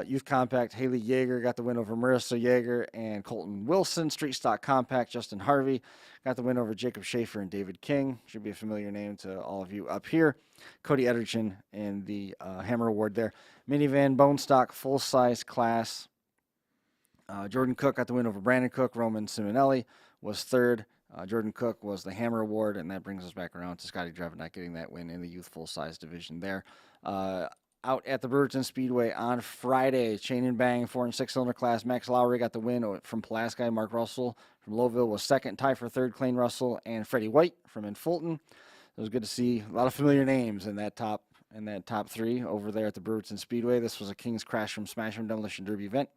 Youth Compact, Haley Yeager got the win over Marissa Yeager and Colton Wilson. Street Stock Compact, Justin Harvey got the win over Jacob Schaefer and David King. Should be a familiar name to all of you up here. Cody Ederchin in the Hammer Award there. Minivan Bone Stock full-size class. Jordan Cook got the win over Brandon Cook. Roman Simonelli was third. Jordan Cook was the Hammer Award, and that brings us back around to Scotty Drevenak getting that win in the youth full-size division there. Out at the Brewerton Speedway on Friday, chain and bang 4 and 6 cylinder class. Max Lowry got the win from Pulaski. Mark Russell from Lowville was second. Tie for third, Clayne Russell and Freddie White from in Fulton. It was good to see a lot of familiar names in that top three over there at the Brewerton Speedway. This was a King's Crash from Smash 'em Demolition Derby event.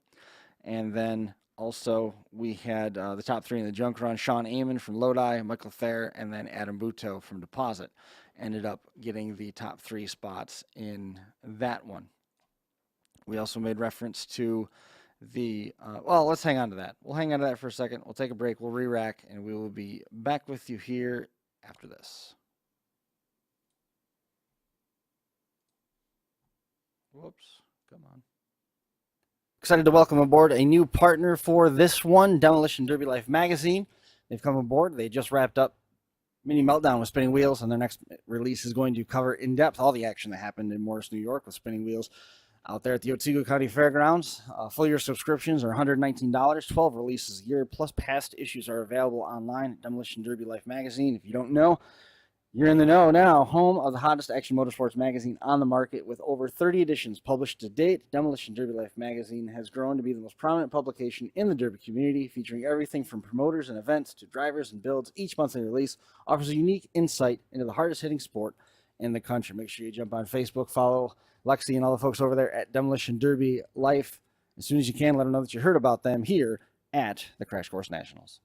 And then also we had the top three in the junk run. Sean Amon from Lodi, Michael Thayer, and then Adam Buto from Deposit ended up getting the top three spots in that one. We also made reference to the, let's hang on to that. We'll hang on to that for a second. We'll take a break. We'll re-rack, and we will be back with you here after this. Whoops. Come on. Excited to welcome aboard a new partner for this one, Demolition Derby Life magazine. They've come aboard. They just wrapped up Mini Meltdown with Spinning Wheels, and their next release is going to cover in depth all the action that happened in Morris, New York with Spinning Wheels out there at the Otsego County Fairgrounds. Full year subscriptions are $119, 12 releases a year, plus past issues are available online at Demolition Derby Life magazine. If you don't know, you're in the know now. Home of the hottest action motorsports magazine on the market with over 30 editions published to date. Demolition Derby Life magazine has grown to be the most prominent publication in the Derby community, featuring everything from promoters and events to drivers and builds. Each monthly release offers a unique insight into the hardest hitting sport in the country. Make sure you jump on Facebook, follow Lexi and all the folks over there at Demolition Derby Life. As soon as you can, let them know that you heard about them here at the Crash Course Nationals.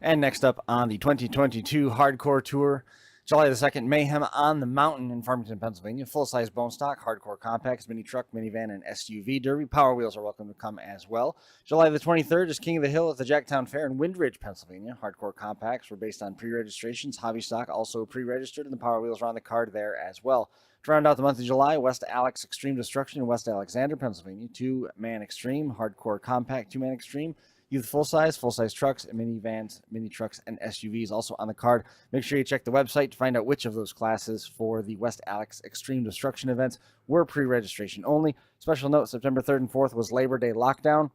And next up on the 2022 Hardcore Tour, July the 2nd, Mayhem on the Mountain in Farmington, Pennsylvania. Full-size bone stock, hardcore compacts, mini truck, minivan, and SUV Derby. Power Wheels are welcome to come as well. July the 23rd is King of the Hill at the Jacktown Fair in Windridge, Pennsylvania. Hardcore compacts were based on pre-registrations. Hobby stock also pre-registered, and the Power Wheels are on the card there as well. To round out the month of July, West Alex Extreme Destruction in West Alexander, Pennsylvania. Two-man extreme, hardcore compact, two-man extreme. Youth full-size trucks, and minivans, mini trucks, and SUVs also on the card. Make sure you check the website to find out which of those classes for the West Alex Extreme Destruction events were pre-registration only. Special note, September 3rd and 4th was Labor Day lockdown.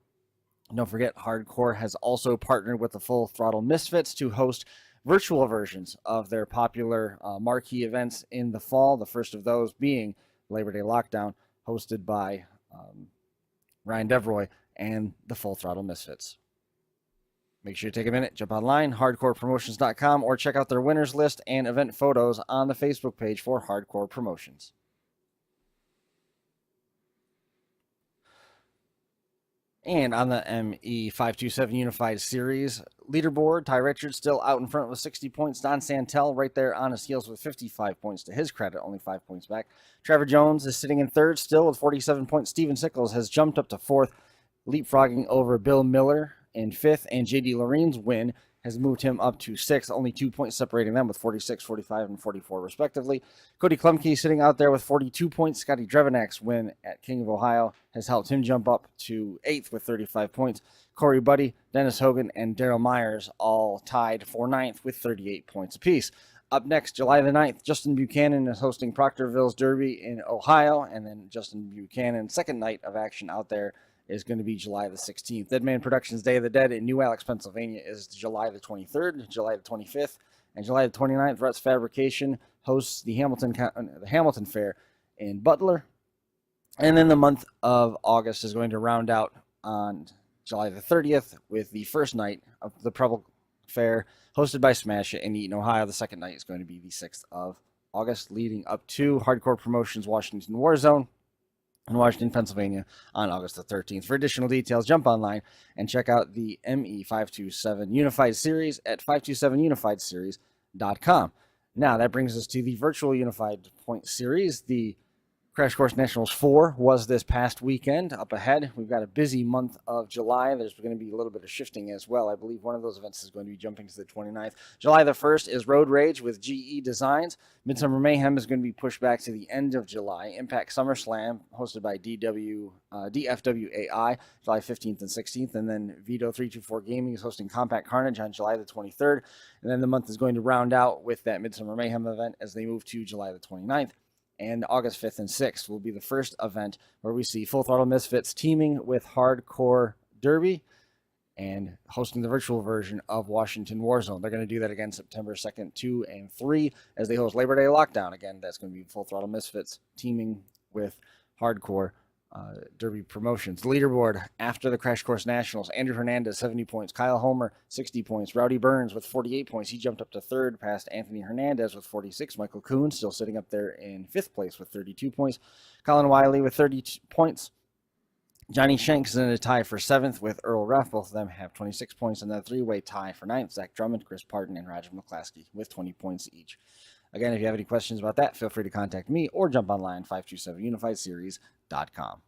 Don't forget, Hardcore has also partnered with the Full Throttle Misfits to host virtual versions of their popular marquee events in the fall. The first of those being Labor Day lockdown, hosted by Ryan Devroy and the Full Throttle Misfits. Make sure you take a minute, jump online, hardcorepromotions.com, or check out their winners list and event photos on the Facebook page for Hardcore Promotions. And on the ME527 Unified Series leaderboard, Ty Richards still out in front with 60 points. Don Santel right there on his heels with 55 points to his credit, only 5 points back. Trevor Jones is sitting in third still with 47 points. Steven Sickles has jumped up to fourth, leapfrogging over Bill Miller in fifth, and J.D. Lorene's win has moved him up to sixth, only 2 points separating them with 46, 45, and 44 respectively. Cody Klumke sitting out there with 42 points. Scotty Drevenak's win at King of Ohio has helped him jump up to eighth with 35 points. Corey Buddy, Dennis Hogan, and Daryl Myers all tied for ninth with 38 points apiece. Up next, July the 9th, Justin Buchanan is hosting Proctorville's Derby in Ohio, and then Justin Buchanan's second night of action out there is going to be July the 16th. Dead Man Productions Day of the Dead in New Alex, Pennsylvania is July the 23rd, July the 25th, and July the 29th. Ruts Fabrication hosts the Hamilton Fair in Butler. And then the month of August is going to round out on July the 30th with the first night of the Preble Fair hosted by Smash It in Eaton, Ohio. The second night is going to be the 6th of August, leading up to Hardcore Promotions Washington Warzone in Washington, Pennsylvania on August the 13th. For additional details, jump online and check out the ME527 Unified Series at 527unifiedseries.com. Now, that brings us to the virtual Unified Point Series. The Crash Course Nationals 4 was this past weekend. Up ahead, we've got a busy month of July. There's going to be a little bit of shifting as well. I believe one of those events is going to be jumping to the 29th. July the 1st is Road Rage with GE Designs. Midsummer Mayhem is going to be pushed back to the end of July. Impact Summer Slam, hosted by DFWAI, July 15th and 16th. And then Vito 324 Gaming is hosting Compact Carnage on July the 23rd. And then the month is going to round out with that Midsummer Mayhem event as they move to July the 29th. And August 5th and 6th will be the first event where we see Full Throttle Misfits teaming with Hardcore Derby and hosting the virtual version of Washington Warzone. They're going to do that again September 2nd, 2, and 3 as they host Labor Day Lockdown. Again, that's going to be Full Throttle Misfits teaming with Hardcore Derby Promotions. Leaderboard after the Crash Course Nationals: Andrew Hernandez, 70 points. Kyle Homer, 60 points. Rowdy Burns with 48 points. He jumped up to third past Anthony Hernandez with 46. Michael Kuhn still sitting up there in fifth place with 32 points. Colin Wiley with 30 points. Johnny Shanks is in a tie for seventh with Earl Ruff. Both of them have 26 points. And then a three-way tie for ninth: Zach Drummond, Chris Parton, and Roger McClaskey with 20 points each. Again, if you have any questions about that, feel free to contact me or jump online, 527unifiedseries.com.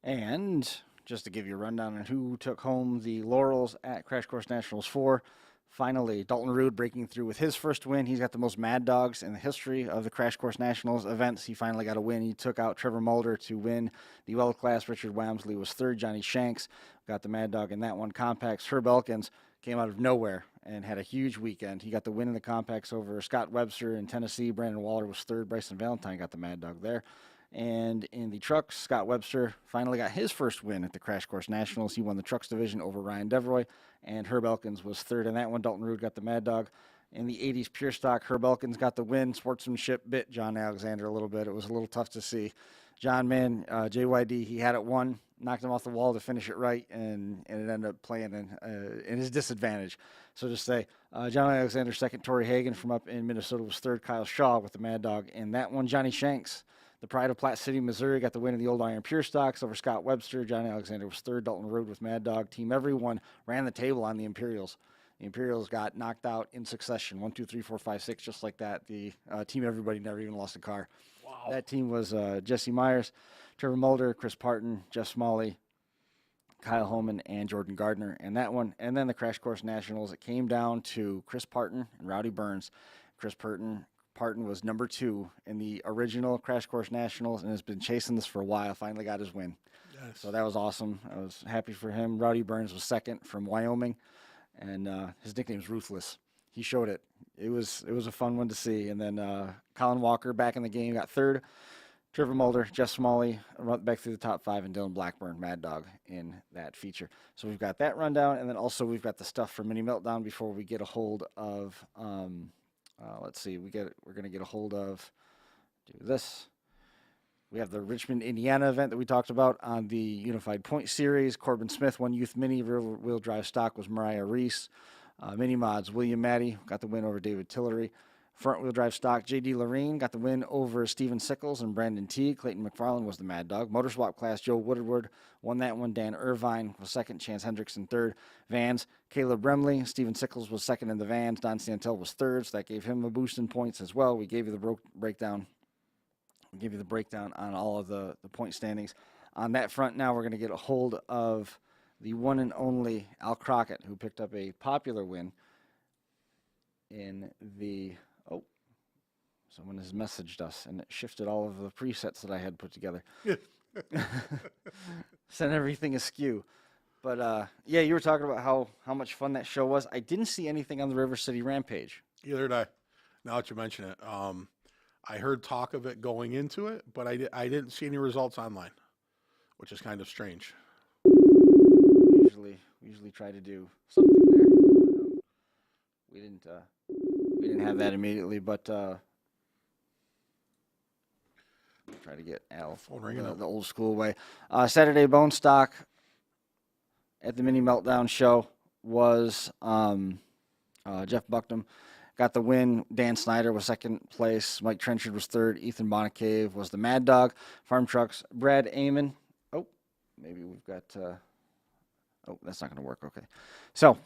And just to give you a rundown on who took home the laurels at Crash Course Nationals 4, finally, Dalton Rude breaking through with his first win. He's got the most Mad Dogs in the history of the Crash Course Nationals events. He finally got a win. He took out Trevor Mulder to win the Well Class. Richard Wamsley was third. Johnny Shanks got the Mad Dog in that one. Compacts, Herb Elkins came out of nowhere and had a huge weekend. He got the win in the compacts over Scott Webster in Tennessee. Brandon Waller was third. Bryson Valentine got the Mad Dog there. And in the trucks, Scott Webster finally got his first win at the Crash Course Nationals. He won the trucks division over Ryan Deveroy, and Herb Elkins was third in that one. Dalton Rude got the Mad Dog. In the 80s Pure Stock, Herb Elkins got the win. Sportsmanship bit John Alexander a little bit. It was a little tough to see. John, man, JYD, he had it won, knocked him off the wall to finish it right, and it ended up playing in his disadvantage. So just say, John Alexander second, Torrey Hagan from up in Minnesota was third, Kyle Shaw with the Mad Dog in that one. Johnny Shanks, the pride of Platte City, Missouri, got the win in the Old Iron Pure Stocks over Scott Webster. John Alexander was third. Dalton Rude with Mad Dog. Team Everyone ran the table on the Imperials. The Imperials got knocked out in succession, 1, 2, 3, 4, 5, 6, just like that. The Team Everybody never even lost a car. Wow. That team was Jesse Myers, Trevor Mulder, Chris Parton, Jeff Smalley, Kyle Holman, and Jordan Gardner in that one. And then the Crash Course Nationals, it came down to Chris Parton and Rowdy Burns. Chris Parton was number 2 in the original Crash Course Nationals and has been chasing this for a while. Finally got his win. Yes. So that was awesome. I was happy for him. Rowdy Burns was second from Wyoming, and his nickname's Ruthless. He showed it. It was a fun one to see. And then Colin Walker back in the game got third. Trevor Mulder, Jeff Smalley back through the top 5, and Dylan Blackburn, Mad Dog, in that feature. So we've got that rundown, and then also we've got the stuff for Mini Meltdown before we get a hold of. Let's see. We're going to get a hold of. Do this. We have the Richmond, Indiana event that we talked about on the Unified Point Series. Corbin Smith won Youth Mini. Rear-wheel drive stock was Mariah Reese. Mini mods, William Matty got the win over David Tillery. Front-wheel drive stock, J.D. Lorene got the win over Steven Sickles and Brandon T. Clayton McFarland was the Mad Dog. Motorswap class, Joe Woodward won that one. Dan Irvine was second. Chance Hendrickson third. Vans, Caleb Bremley. Steven Sickles was second in the Vans. Don Santel was third, so that gave him a boost in points as well. We gave you the breakdown. We gave you the breakdown on all of the point standings. On that front now, we're going to get a hold of the one and only Al Crockett, who picked up a popular win in the... Someone has messaged us, and it shifted all of the presets that I had put together. Sent everything askew. But yeah, you were talking about how much fun that show was. I didn't see anything on the River City Rampage. Either did I. Now that you mention it, I heard talk of it going into it, but I didn't see any results online, which is kind of strange. We usually try to do something there. We didn't have that immediately, but try to get Al the old school way. Saturday Bone Stock at the Mini Meltdown show was Jeff Bucknam got the win. Dan Snyder was second place. Mike Trenchard was third. Ethan Bonacave was the Mad Dog. Farm Trucks, Brad Amon. Oh, maybe we've got... oh, that's not going to work. Okay. So,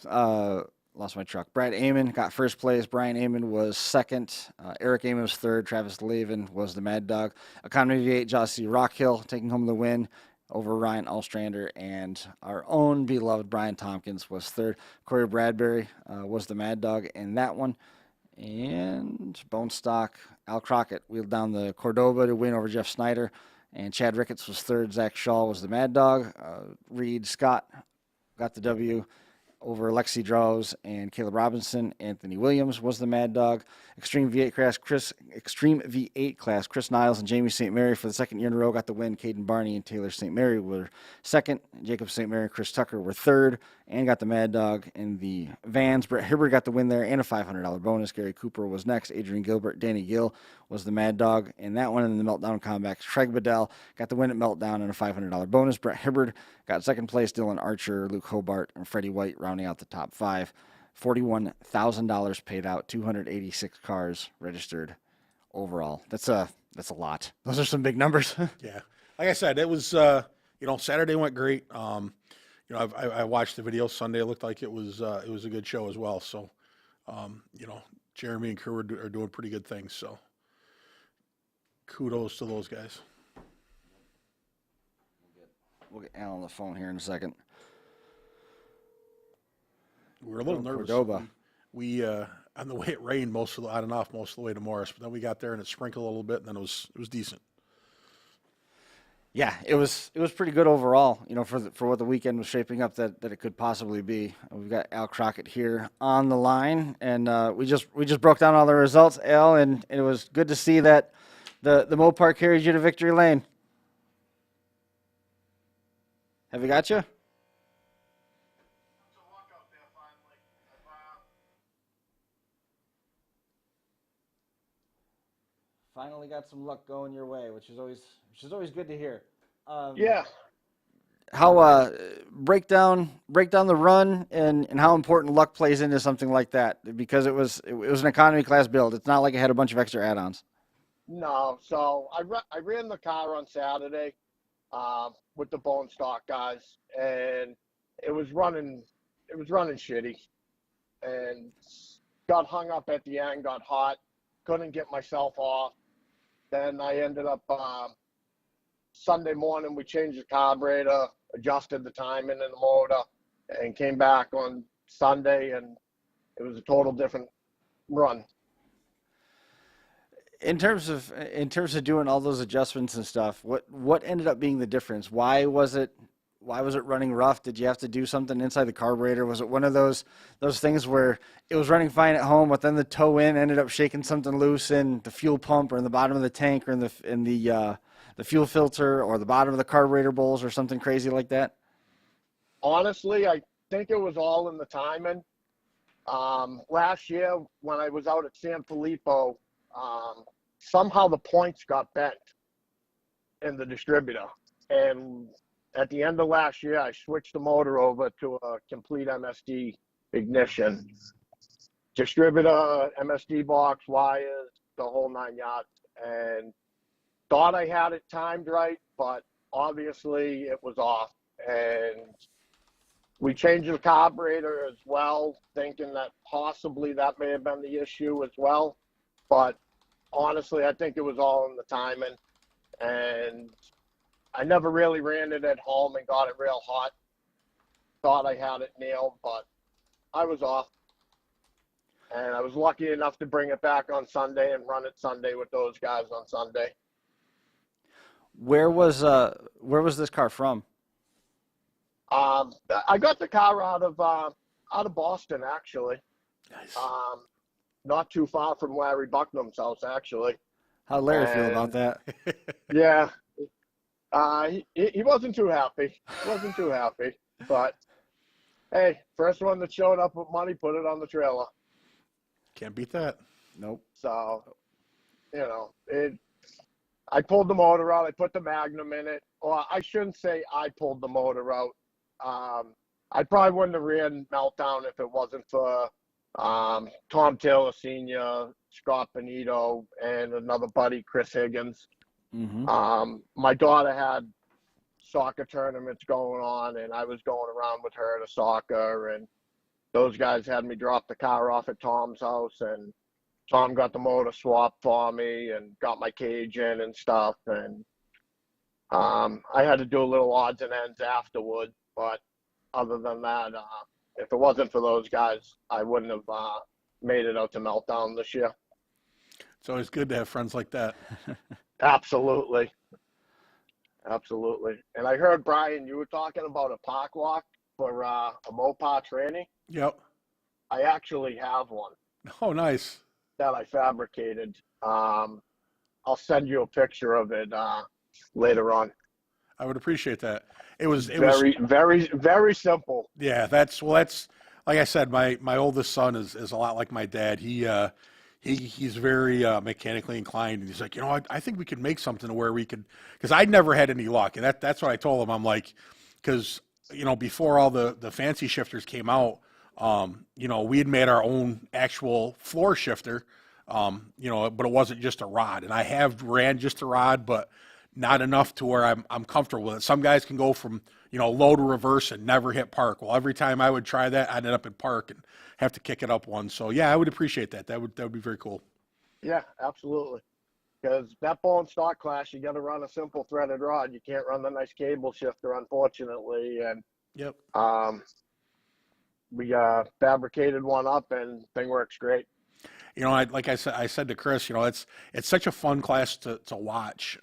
lost my truck. Brad Amon got first place. Brian Amon was second. Eric Amon was third. Travis Lavin was the Mad Dog. Economy V8, Jossie Rockhill taking home the win over Ryan Alstrander. And our own beloved Brian Tompkins was third. Corey Bradbury was the Mad Dog in that one. And Bone Stock, Al Crockett wheeled down the Cordoba to win over Jeff Snyder. And Chad Ricketts was third. Zach Shaw was the Mad Dog. Reed Scott got the W over Lexi Drows and Caleb Robinson. Anthony Williams was the Mad Dog. Extreme V8 class, Chris Niles and Jamie St. Mary for the second year in a row got the win. Caden Barney and Taylor St. Mary were second. Jacob St. Mary and Chris Tucker were third and got the Mad Dog in the vans. Brett Hibbert got the win there and a $500 bonus. Gary Cooper was next. Adrian Gilbert, Danny Gill was the Mad Dog in that one. And in the Meltdown comebacks, Craig Bedell got the win at Meltdown and a $500 bonus. Brett Hibbert got second place. Dylan Archer, Luke Hobart, and Freddie White rounding out the top five. $41,000 paid out, 286 cars registered overall. That's a lot. Those are some big numbers. Yeah. Like I said, it was, Saturday went great. I watched the video Sunday. It looked like it was a good show as well. So, Jeremy and crew are doing pretty good things. So kudos to those guys. We'll get Al on the phone here in a second. We were a little nervous. Cordoba. We on the way it rained on and off most of the way to Morris, but then we got there and it sprinkled a little bit, and then it was decent. Yeah, it was pretty good overall. For what the weekend was shaping up that it could possibly be. We've got Al Crockett here on the line, and we just broke down all the results, Al, and it was good to see that the Mopar carries you to victory lane. Have we got you? Finally got some luck going your way, which is always good to hear. Yeah. How break down the run and how important luck plays into something like that, because it was an economy class build. It's not like it had a bunch of extra add-ons. No, so I ran the car on Saturday with the Bone Stock guys, and it was running shitty, and got hung up at the end, got hot, couldn't get myself off. Then I ended up Sunday morning, we changed the carburetor, adjusted the timing in the motor, and came back on Sunday, and it was a total different run. In terms of doing all those adjustments and stuff, what ended up being the difference? Why was it running rough? Did you have to do something inside the carburetor? Was it one of those things where it was running fine at home, but then the toe in ended up shaking something loose in the fuel pump or in the bottom of the tank or in the fuel filter or the bottom of the carburetor bowls or something crazy like that? Honestly, I think it was all in the timing. Last year when I was out at San Filippo, somehow the points got bent in the distributor, and at the end of last year, I switched the motor over to a complete MSD ignition. Distributor, MSD box, wires, the whole 9 yards. And thought I had it timed right, but obviously it was off. And we changed the carburetor as well, thinking that possibly that may have been the issue as well. But honestly, I think it was all in the timing. And I never really ran it at home and got it real hot. Thought I had it nailed, but I was off. And I was lucky enough to bring it back on Sunday and run it Sunday with those guys on Sunday. Where was this car from? I got the car out of Boston, actually. Nice. Not too far from Larry Bucknam's house, actually. How'd Larry feel about And, that? Yeah. He wasn't too happy. But hey, first one that showed up with money, put it on the trailer. Can't beat that. Nope. So, I pulled the motor out. I put the Magnum in it. Or I shouldn't say I pulled the motor out. I probably wouldn't have ran Meltdown if it wasn't for Tom Taylor Sr., Scott Benito, and another buddy, Chris Higgins. Mm-hmm. My daughter had soccer tournaments going on, and I was going around with her to soccer, and those guys had me drop the car off at Tom's house, and Tom got the motor swapped for me and got my cage in and stuff, and I had to do a little odds and ends afterward, but other than that, if it wasn't for those guys, I wouldn't have made it out to Meltdown this year. It's always good to have friends like that. Absolutely. And I heard, Brian, you were talking about a park walk for a Mopar training. Yep. I actually have one Oh, nice. that I fabricated. I'll send you a picture of it later on. I would appreciate that. It was Very simple. Yeah, that's like I said, my oldest son is a lot like my dad. He's very mechanically inclined, and he's like, I think we could make something where we could, because I'd never had any luck, and that's what I told him. I'm like, because before all the fancy shifters came out, we had made our own actual floor shifter, but it wasn't just a rod, and I have ran just a rod, but not enough to where I'm comfortable with it. Some guys can go from low to reverse and never hit park. Well, every time I would try that, I'd end up in park and have to kick it up one. So yeah, I would appreciate that. That would be very cool. Yeah, absolutely. Because that ball and stock class, you got to run a simple threaded rod. You can't run the nice cable shifter, unfortunately. And Yep. We fabricated one up, and thing works great. Like I said to Chris, it's such a fun class to watch.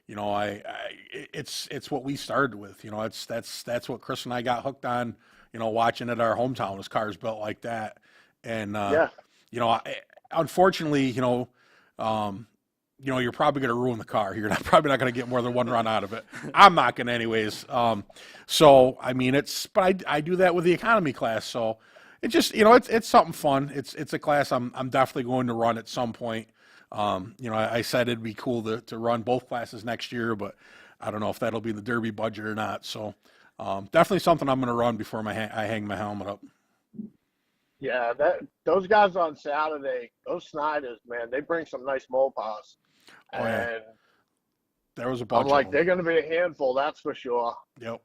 It's what we started with. That's what Chris and I got hooked on. Watching at our hometown was cars built like that, and unfortunately, you're probably going to ruin the car. You're probably not going to get more than one run out of it. I'm not going to anyways. So I mean, but I do that with the economy class. So it just, it's something fun. It's a class I'm definitely going to run at some point. I said it'd be cool to run both classes next year, but I don't know if that'll be in the Derby budget or not. So definitely something I'm going to run before I hang my helmet up. Yeah, those guys on Saturday, those Snyders, man, they bring some nice Mopars. Oh, yeah. And there was a bunch. I'm like, of them. they're going to be a handful, that's for sure. Yep.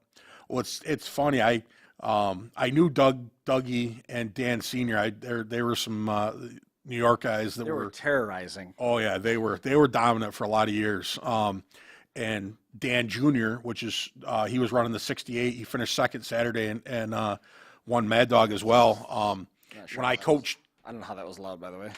Well, it's funny. I knew Dougie and Dan Senior. They were some New York guys that They were terrorizing. Oh yeah, they were dominant for a lot of years. And Dan Jr., which is he was running the 68. He finished second Saturday and won Mad Dog as well. Sure when I coached, I don't know how that was loud, by the way.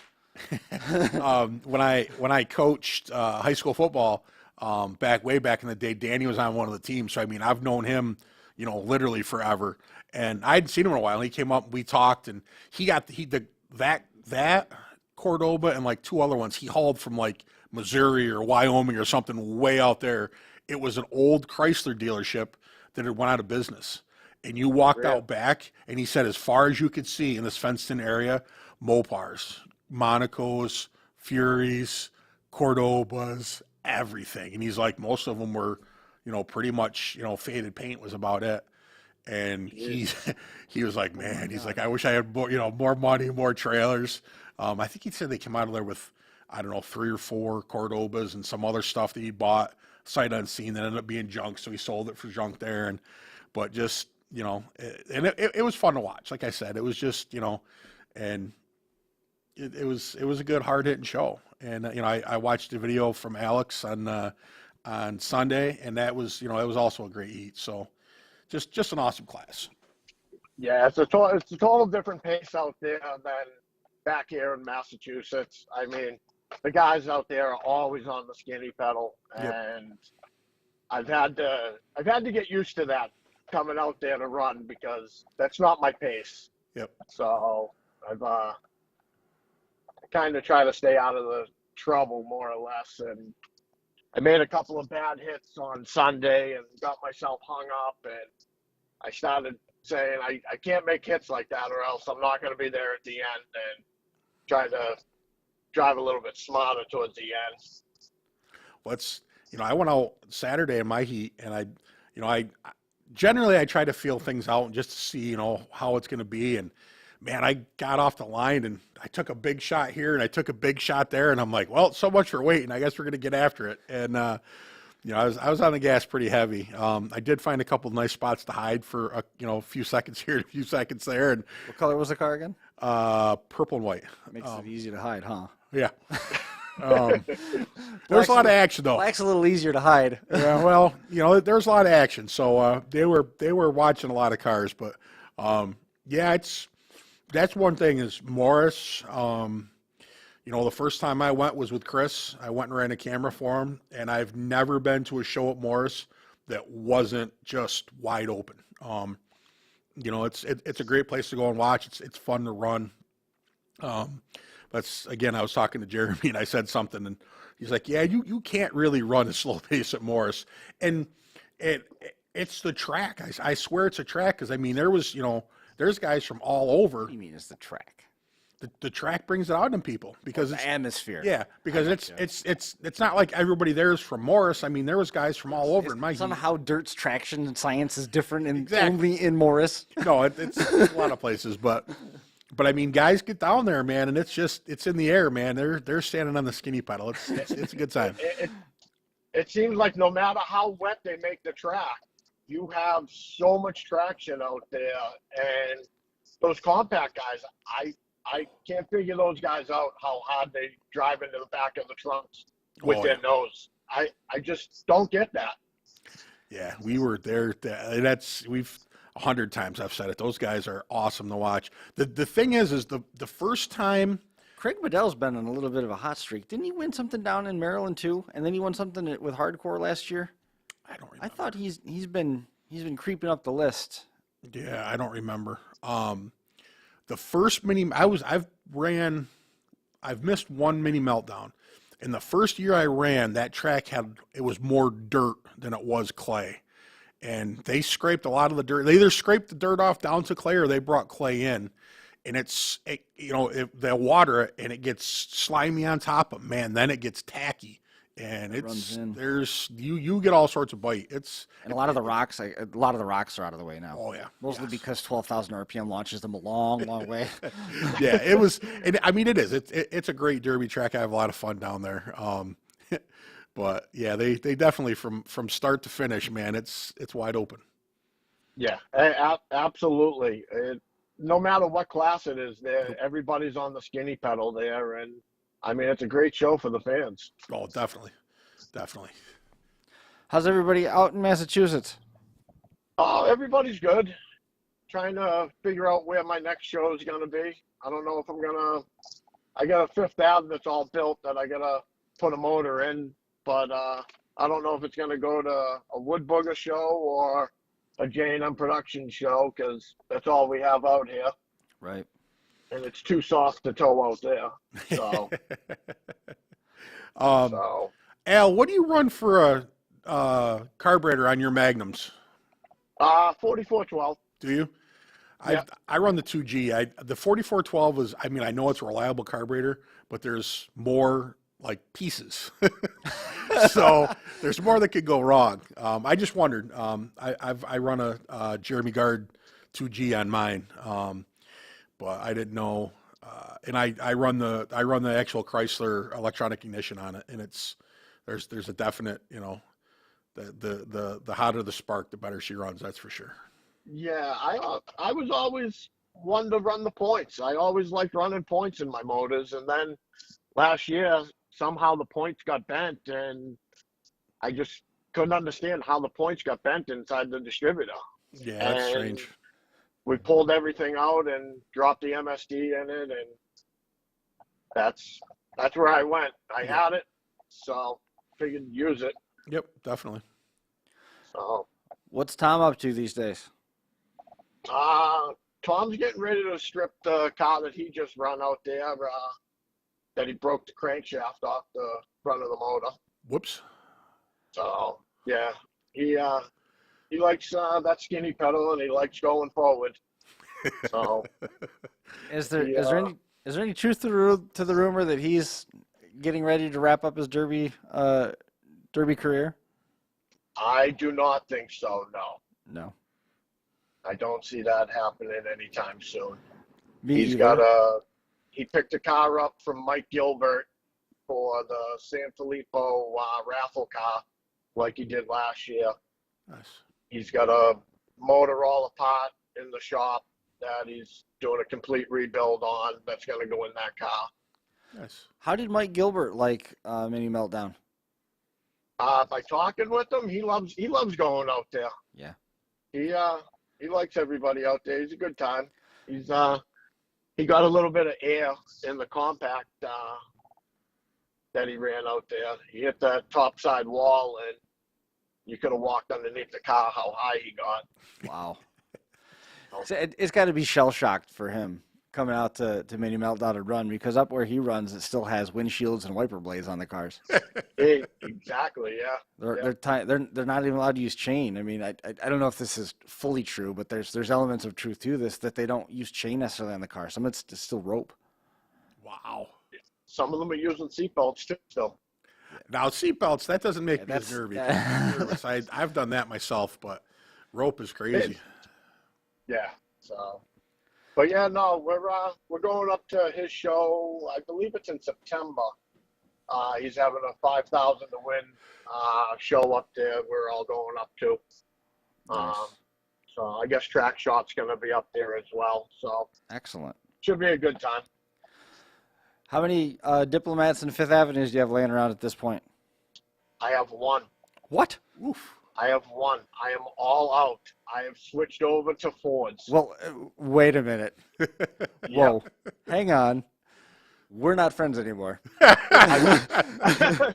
when I coached high school football way back in the day, Danny was on one of the teams. So I mean, I've known him, literally forever. And I hadn't seen him in a while. And he came up, we talked, and he got that Cordoba and like two other ones he hauled from like Missouri or Wyoming or something way out there. It was an old Chrysler dealership that had went out of business. And you walked out back, and he said, as far as you could see in this fenced-in area, Mopars, Monacos, Furies, Cordobas, everything. And he's like, most of them were, pretty much, faded paint was about it. And he was like, man, he's like, I wish I had more, more money, more trailers. I think he said they came out of there with, I don't know, 3 or 4 Cordobas and some other stuff that he bought sight unseen that ended up being junk. So he sold it for junk there. But just, it was fun to watch. Like I said, it was just, and it was a good hard hitting show. And, I watched the video from Alex on Sunday, and that was, it was also a great heat. So just an awesome class. Yeah, it's a total different pace out there than back here in Massachusetts. I mean, the guys out there are always on the skinny pedal, and I've had to get used to that coming out there to run because that's not my pace. Yep. So I've kind of try to stay out of the trouble more or less. And I made a couple of bad hits on Sunday and got myself hung up. And I started saying I can't make hits like that or else I'm not going to be there at the end, and trying to drive a little bit smarter towards the end. What's, I went out Saturday in my heat, and I generally I try to feel things out just to see, how it's going to be. And man, I got off the line and I took a big shot here and I took a big shot there, and I'm like, well, so much for waiting. I guess we're going to get after it. And, I was on the gas pretty heavy. I did find a couple of nice spots to hide for a few seconds here, a few seconds there. And What color was the car again? purple and white. Makes it easy to hide, huh? Yeah. There's a lot of action though. Black's a little easier to hide. Yeah, well, there's a lot of action. So they were watching a lot of cars, but that's one thing is Morris. The first time I went was with Chris. I went and ran a camera for him, and I've never been to a show at Morris that wasn't just wide open. It's a great place to go and watch. It's fun to run. Again, I was talking to Jeremy and I said something, and he's like, yeah, you can't really run a slow pace at Morris. And it's the track. I swear it's a track. Cause there's guys from all over. What do you mean it's the track? The track brings it out in people because it's atmosphere. Yeah. Because it's not like everybody there is from Morris. There was guys from all over in my heat. Somehow dirt's traction and science is different Exactly. only in Morris. No, it's a lot of places, but guys get down there, man, and it's in the air, man. They're standing on the skinny pedal. It's a good time. It seems like no matter how wet they make the track, you have so much traction out there, and those compact guys, I can't figure those guys out how hard they drive into the back of the trunks with their nose. I just don't get that. Yeah, we were there. We've 100 times I've said it. Those guys are awesome to watch. The thing is the first time. Craig Bedell's been on a little bit of a hot streak. Didn't he win something down in Maryland too? And then he won something with hardcore last year. I don't remember. I thought he's been creeping up the list. Yeah, I don't remember. The first I've missed one mini meltdown. And the first year I ran, that track it was more dirt than it was clay. And they scraped a lot of the dirt. They either scraped the dirt off down to clay or they brought clay in. And they'll water it and it gets slimy on top of, man, then it gets tacky. And you get all sorts of bite. And a lot of the rocks are out of the way now. Oh yeah, mostly because 12,000 RPM launches them a long, long way. Yeah, it was. And it is. It's a great derby track. I have a lot of fun down there. But yeah, they definitely from start to finish, man. It's wide open. Yeah, absolutely. No matter what class it is, everybody's on the skinny pedal there, and it's a great show for the fans. Oh, definitely. How's everybody out in Massachusetts? Oh, everybody's good. Trying to figure out where my next show is going to be. I don't know if I got a Fifth Ave that's all built that I got to put a motor in, but I don't know if it's going to go to a Wood Booger show or a J&M production show, because that's all we have out here. Right. And it's too soft to tow out there. So, Al, what do you run for a carburetor on your Magnums? 4412. Do you? Yeah. I run the 2G. The 4412 is, I know it's a reliable carburetor, but there's more like pieces. So there's more that could go wrong. I just wondered. I run a Jeremy Gard 2G on mine. But I didn't know, and I run the actual Chrysler electronic ignition on it, and there's a definite, the hotter the spark, the better she runs. That's for sure. Yeah, I was always one to run the points. I always liked running points in my motors, and then last year somehow the points got bent, and I just couldn't understand how the points got bent inside the distributor. Yeah, that's strange. We pulled everything out and dropped the MSD in it, and that's where I went. I had it, so figured to use it. Yep, definitely. So What's Tom up to these days? Tom's getting ready to strip the car that he just run out there. That he broke the crankshaft off the front of the motor. Whoops. So yeah, he likes that skinny pedal and he likes going forward. So Is there any truth to the rumor that he's getting ready to wrap up his Derby career? I do not think so. No. No. I don't see that happening anytime soon. Me either. He picked a car up from Mike Gilbert for the San Filippo raffle car, like he did last year. Nice. He's got a motor all apart in the shop that he's doing a complete rebuild on. That's going to go in that car. Nice. How did Mike Gilbert like Mini Meltdown? By talking with him, he loves going out there. Yeah. He likes everybody out there. He's a good time. He got a little bit of air in the compact that he ran out there. He hit that top side wall, and you could have walked underneath the car how high he got. Wow. So it's got to be shell-shocked for him coming out to Mini Meltdown to run, because up where he runs, it still has windshields and wiper blades on the cars. Exactly, yeah. They're not even allowed to use chain. I mean, I don't know if this is fully true, but there's elements of truth to this, that they don't use chain necessarily on the car. Some of it's still rope. Wow. Some of them are using seatbelts too. Still. Now seatbelts, that doesn't make me as nervous. I've done that myself, but rope is crazy. Yeah. So. But yeah, no, we're going up to his show. I believe it's in September. He's having a 5,000 to win show up there. We're all going up to. Nice. So I guess Track Shot's going to be up there as well. So Excellent. should be a good time. How many Diplomats and Fifth Avenues do you have laying around at this point? I have one. What? Oof. I have one. I am all out. I have switched over to Fords. Well, wait a minute. Whoa. Hang on. We're not friends anymore. I've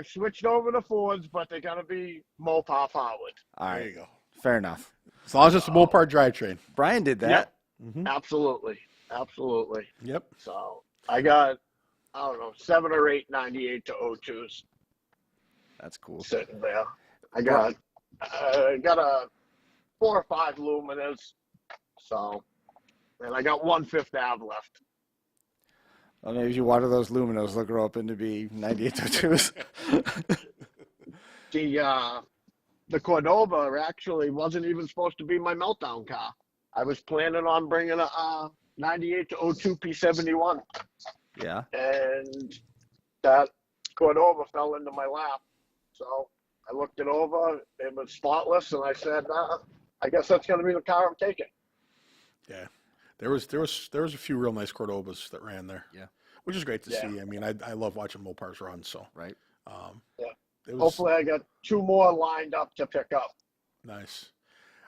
switched over to Fords, but they're going to be Mopar powered. All right. There you go. Fair enough. As long as it's a Mopar drivetrain. Brian did that. Yep. Mm-hmm. Absolutely. Absolutely. Yep. So I got, 7 or 8 98 to O2s That's cool. sitting there. I got a 4 or 5 Luminas. So, and I got one Fifth Ave left. Well, maybe if you water those Luminos, they'll grow up into be 9802s. The Cordova actually wasn't even supposed to be my Meltdown car. I was planning on bringing a 98 to 02 P71. Yeah. And that Cordova fell into my lap. So I looked it over. It was spotless, and I said, I guess that's going to be the car I'm taking. Yeah. There was a few real nice Cordovas that ran there. Yeah. Which is great to Yeah. see. I mean, I love watching Mopars run. So Right. Yeah. it was Hopefully I got 2 more lined up to pick up. nice.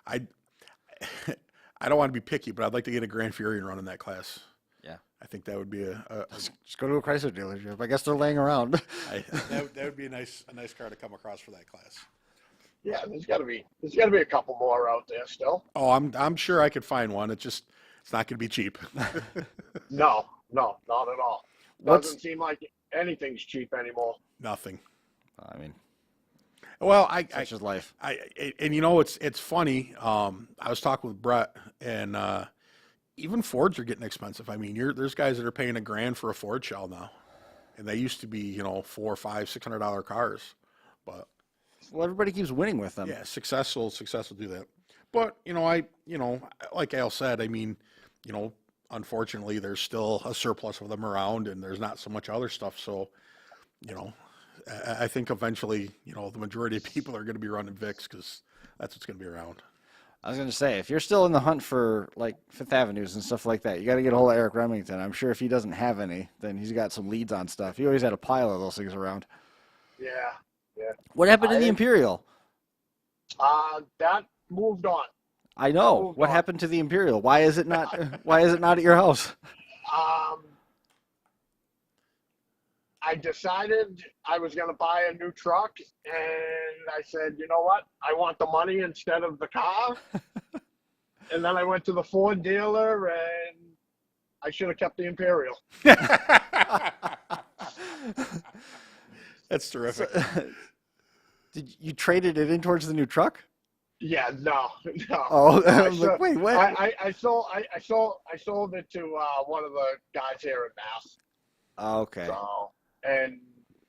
I don't want to be picky, but I'd like to get a Grand Fury and run in that class. Yeah. I think that would be Just go to a Chrysler dealership. I guess they're laying around. that would be a nice car to come across for that class. Yeah, there's got to be a couple more out there still. Oh, I'm sure I could find one. It's not going to be cheap. No, not at all. What's- Doesn't seem like anything's cheap anymore. Nothing. I mean, Well, such is life. and you know it's funny. I was talking with Brett, and even Fords are getting expensive. I mean, there's guys that are paying $1,000 for a Ford shell now, and they used to be $400, $500, $600 cars. But Well, everybody keeps winning with them. yeah, successful do that. But like Al said, I mean, unfortunately, there's still a surplus of them around, and there's not so much other stuff. So, I think eventually, the majority of people are going to be running Vicks because that's what's going to be around. I was going to say, if you're still in the hunt for like Fifth Avenues and stuff like that, you got to get a hold of Eric Remington. I'm sure if he doesn't have any, then he's got some leads on stuff. He always had a pile of those things around. Yeah. What happened to the Imperial? That moved on. I know. Moved What on. happened to the Imperial? Why is it not? Why is it not at your house? I decided I was going to buy a new truck, and I said, you know what? I want the money instead of the car. And then I went to the Ford dealer, and I should have kept the Imperial. That's terrific. Did you traded it in towards the new truck? Yeah, no. Oh, I I'm like, wait, what? I sold it to one of the guys here at Mass. Oh, okay. So, and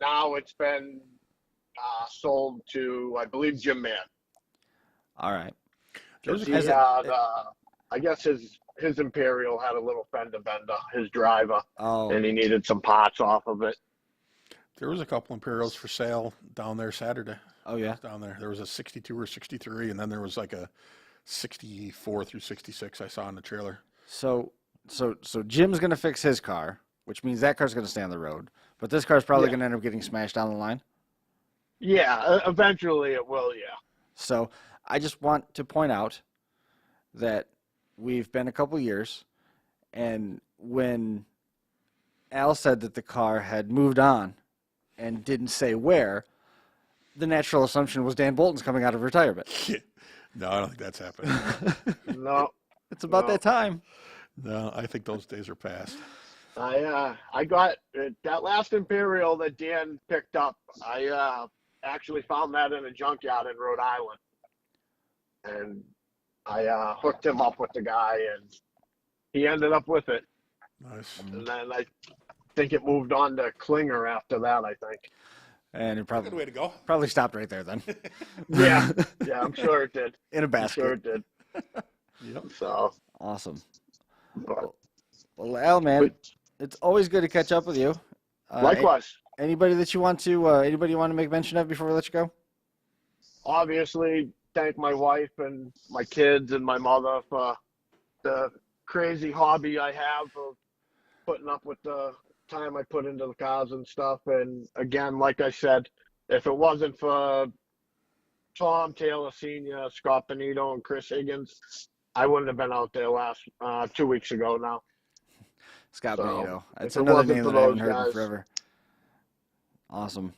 now it's been sold to, I believe, Jim Mann. All right. He had, I guess his Imperial had a little fender bender, his driver, and he needed some parts off of it. There was a couple Imperials for sale down there Saturday. Oh, yeah? Down there. There was a 62 or 63, and then there was like a 64 through 66 I saw in the trailer. So Jim's going to fix his car, which means that car's going to stay on the road. But this car's probably going to end up getting smashed down the line. Yeah, eventually it will, yeah. So I just want to point out that we've been a couple years, and when Al said that the car had moved on and didn't say where, the natural assumption was Dan Bolton's coming out of retirement. No, I don't think that's happening. No. It's about that time. No, I think those days are past. I got that last Imperial that Dan picked up. I actually found that in a junkyard in Rhode Island, and I hooked him up with the guy, and he ended up with it. Nice. And then I think it moved on to Klinger after that, I think. And it Good way to go. probably stopped right there then. Yeah, I'm sure it did. In a I'm basket. sure it did. Yep. So, Awesome. but Well, Al, man, it's always good to catch up with you. likewise. Anybody that you want to make mention of before we let you go? Obviously, thank my wife and my kids and my mother for the crazy hobby I have of putting up with the time I put into the cars and stuff. And again, like I said, if it wasn't for Tom Taylor Sr., Scott Benito, and Chris Higgins, I wouldn't have been out there last 2 weeks ago now. Scott So, Benito. That's if it another wasn't name for that I haven't those heard in guys- forever. Awesome.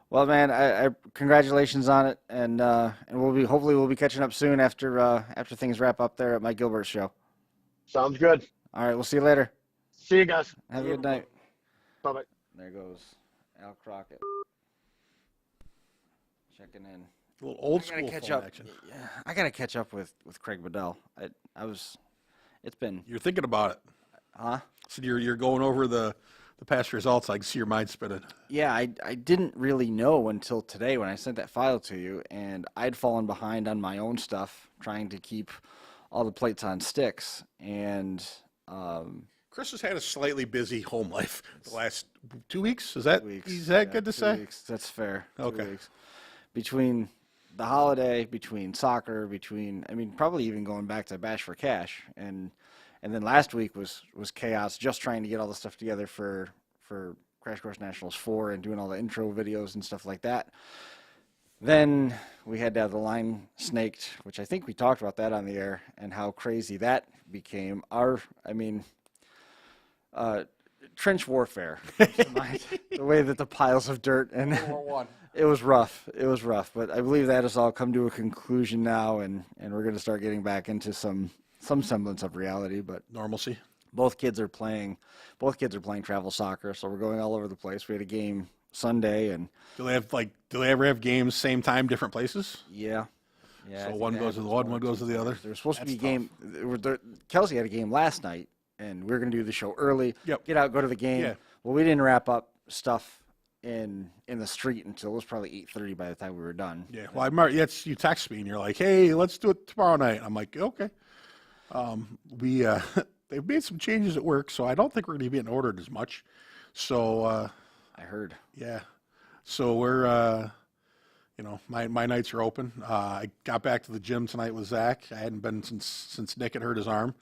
Well, man, I congratulations on it, and hopefully we'll be catching up soon after things wrap up there at Mike Gilbert's show. Sounds good. All right, we'll see you later. See you guys. Have a good night. Bye-bye. There goes Al Crockett checking in. A little old I gotta school catch phone up. action. Yeah, I gotta catch up with Craig Bedell. It's been, You're thinking about it. huh? So you're going over the past results. I can see your mind spinning. Yeah, I didn't really know until today when I sent that file to you, and I'd fallen behind on my own stuff, trying to keep all the plates on sticks, and Chris has had a slightly busy home life the last 2 weeks. Is that 2 weeks. is that Yeah, good to 2 say? weeks. That's fair. 2 Okay. weeks. Between the holiday, between soccer, probably even going back to Bash for Cash, and then last week was chaos, just trying to get all the stuff together for Crash Course Nationals 4 and doing all the intro videos and stuff like that. Then we had to have the line snaked, which I think we talked about that on the air and how crazy that became. Trench warfare. The way that the piles of dirt and it was rough. It was rough, but I believe that has all come to a conclusion now, and we're going to start getting back into some semblance of reality. But Normalcy. both kids are playing travel soccer, so we're going all over the place. We had a game Sunday, and Do they ever have games same time, different places? yeah. I So think one that goes to the happens one goes to the other. There's supposed to be a That's game. Kelsey had a game last night, and we were going to do the show early. Yep. Get out, go to the game. Yeah. Well, we didn't wrap up stuff in the street until it was probably 8:30 by the time we were done. Yeah. Well, I remember you text me and you're like, "Hey, let's do it tomorrow night." I'm like, "Okay." They've made some changes at work, so I don't think we're going to be getting ordered as much. So I heard. yeah. So we're my nights are open. I got back to the gym tonight with Zach. I hadn't been since Nick had hurt his arm.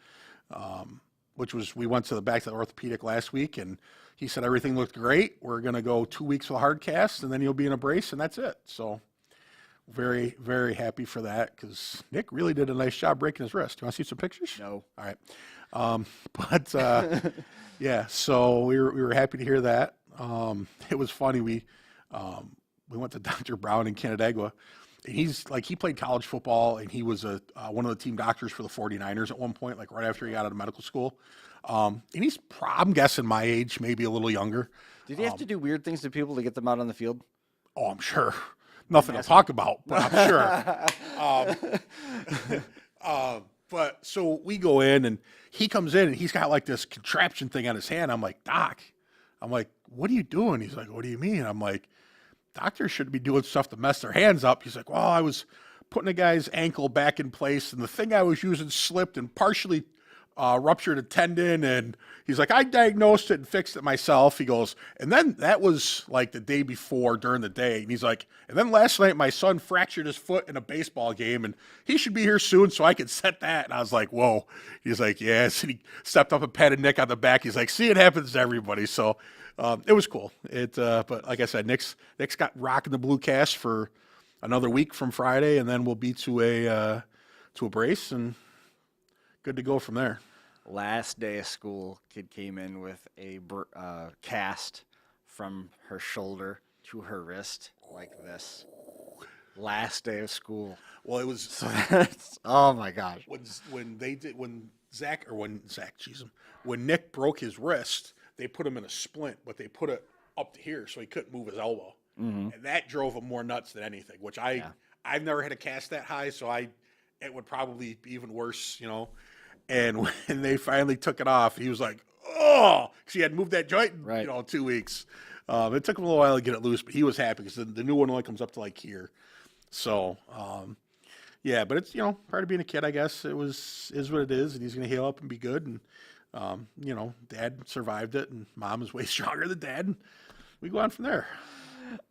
We went back to the orthopedic last week, and he said everything looked great. We're going to go 2 weeks with a hard cast, and then you'll be in a brace, and that's it. So very, very happy for that, because Nick really did a nice job breaking his wrist. You want to see some pictures? No. All right. Yeah, so we were happy to hear that. It was funny. We went to Dr. Brown in Canandaigua. And he played college football, and he was one of the team doctors for the 49ers at one point, like right after he got out of medical school. And I'm guessing my age, maybe a little younger. Did he have to do weird things to people to get them out on the field? Oh, I'm sure. Nothing to talk about, but I'm sure. But so we go in, and he comes in, and he's got like this contraption thing on his hand. I'm like, Doc. I'm like, what are you doing? He's like, what do you mean? I'm like, doctors shouldn't be doing stuff to mess their hands up. He's like, well, I was putting a guy's ankle back in place, and the thing I was using slipped and partially ruptured a tendon. And he's like, I diagnosed it and fixed it myself. He goes, and then that was like the day before during the day. And he's like, and then last night my son fractured his foot in a baseball game, and he should be here soon so I could set that. And I was like, whoa. He's like, yes. And he stepped up and patted Nick on the back. He's like, see, it happens to everybody. So it was cool. But like I said, Nick's got rocking the blue cast for another week from Friday, and then we'll be to a brace and good to go from there. Last day of school, kid came in with a cast from her shoulder to her wrist like this. Last day of school. Well, it was. Oh my gosh. When Nick broke his wrist, they put him in a splint, but they put it up to here so he couldn't move his elbow, and that drove him more nuts than anything. Which I've never had a cast that high, so it would probably be even worse, And when they finally took it off, he was like, oh, because he had moved that joint in 2 weeks. It took him a little while to get it loose, but he was happy because the new one only comes up to like here. So, but it's, part of being a kid, I guess. Is what it is, and he's going to heal up and be good. And, Dad survived it, and Mom is way stronger than Dad. And we go on from there.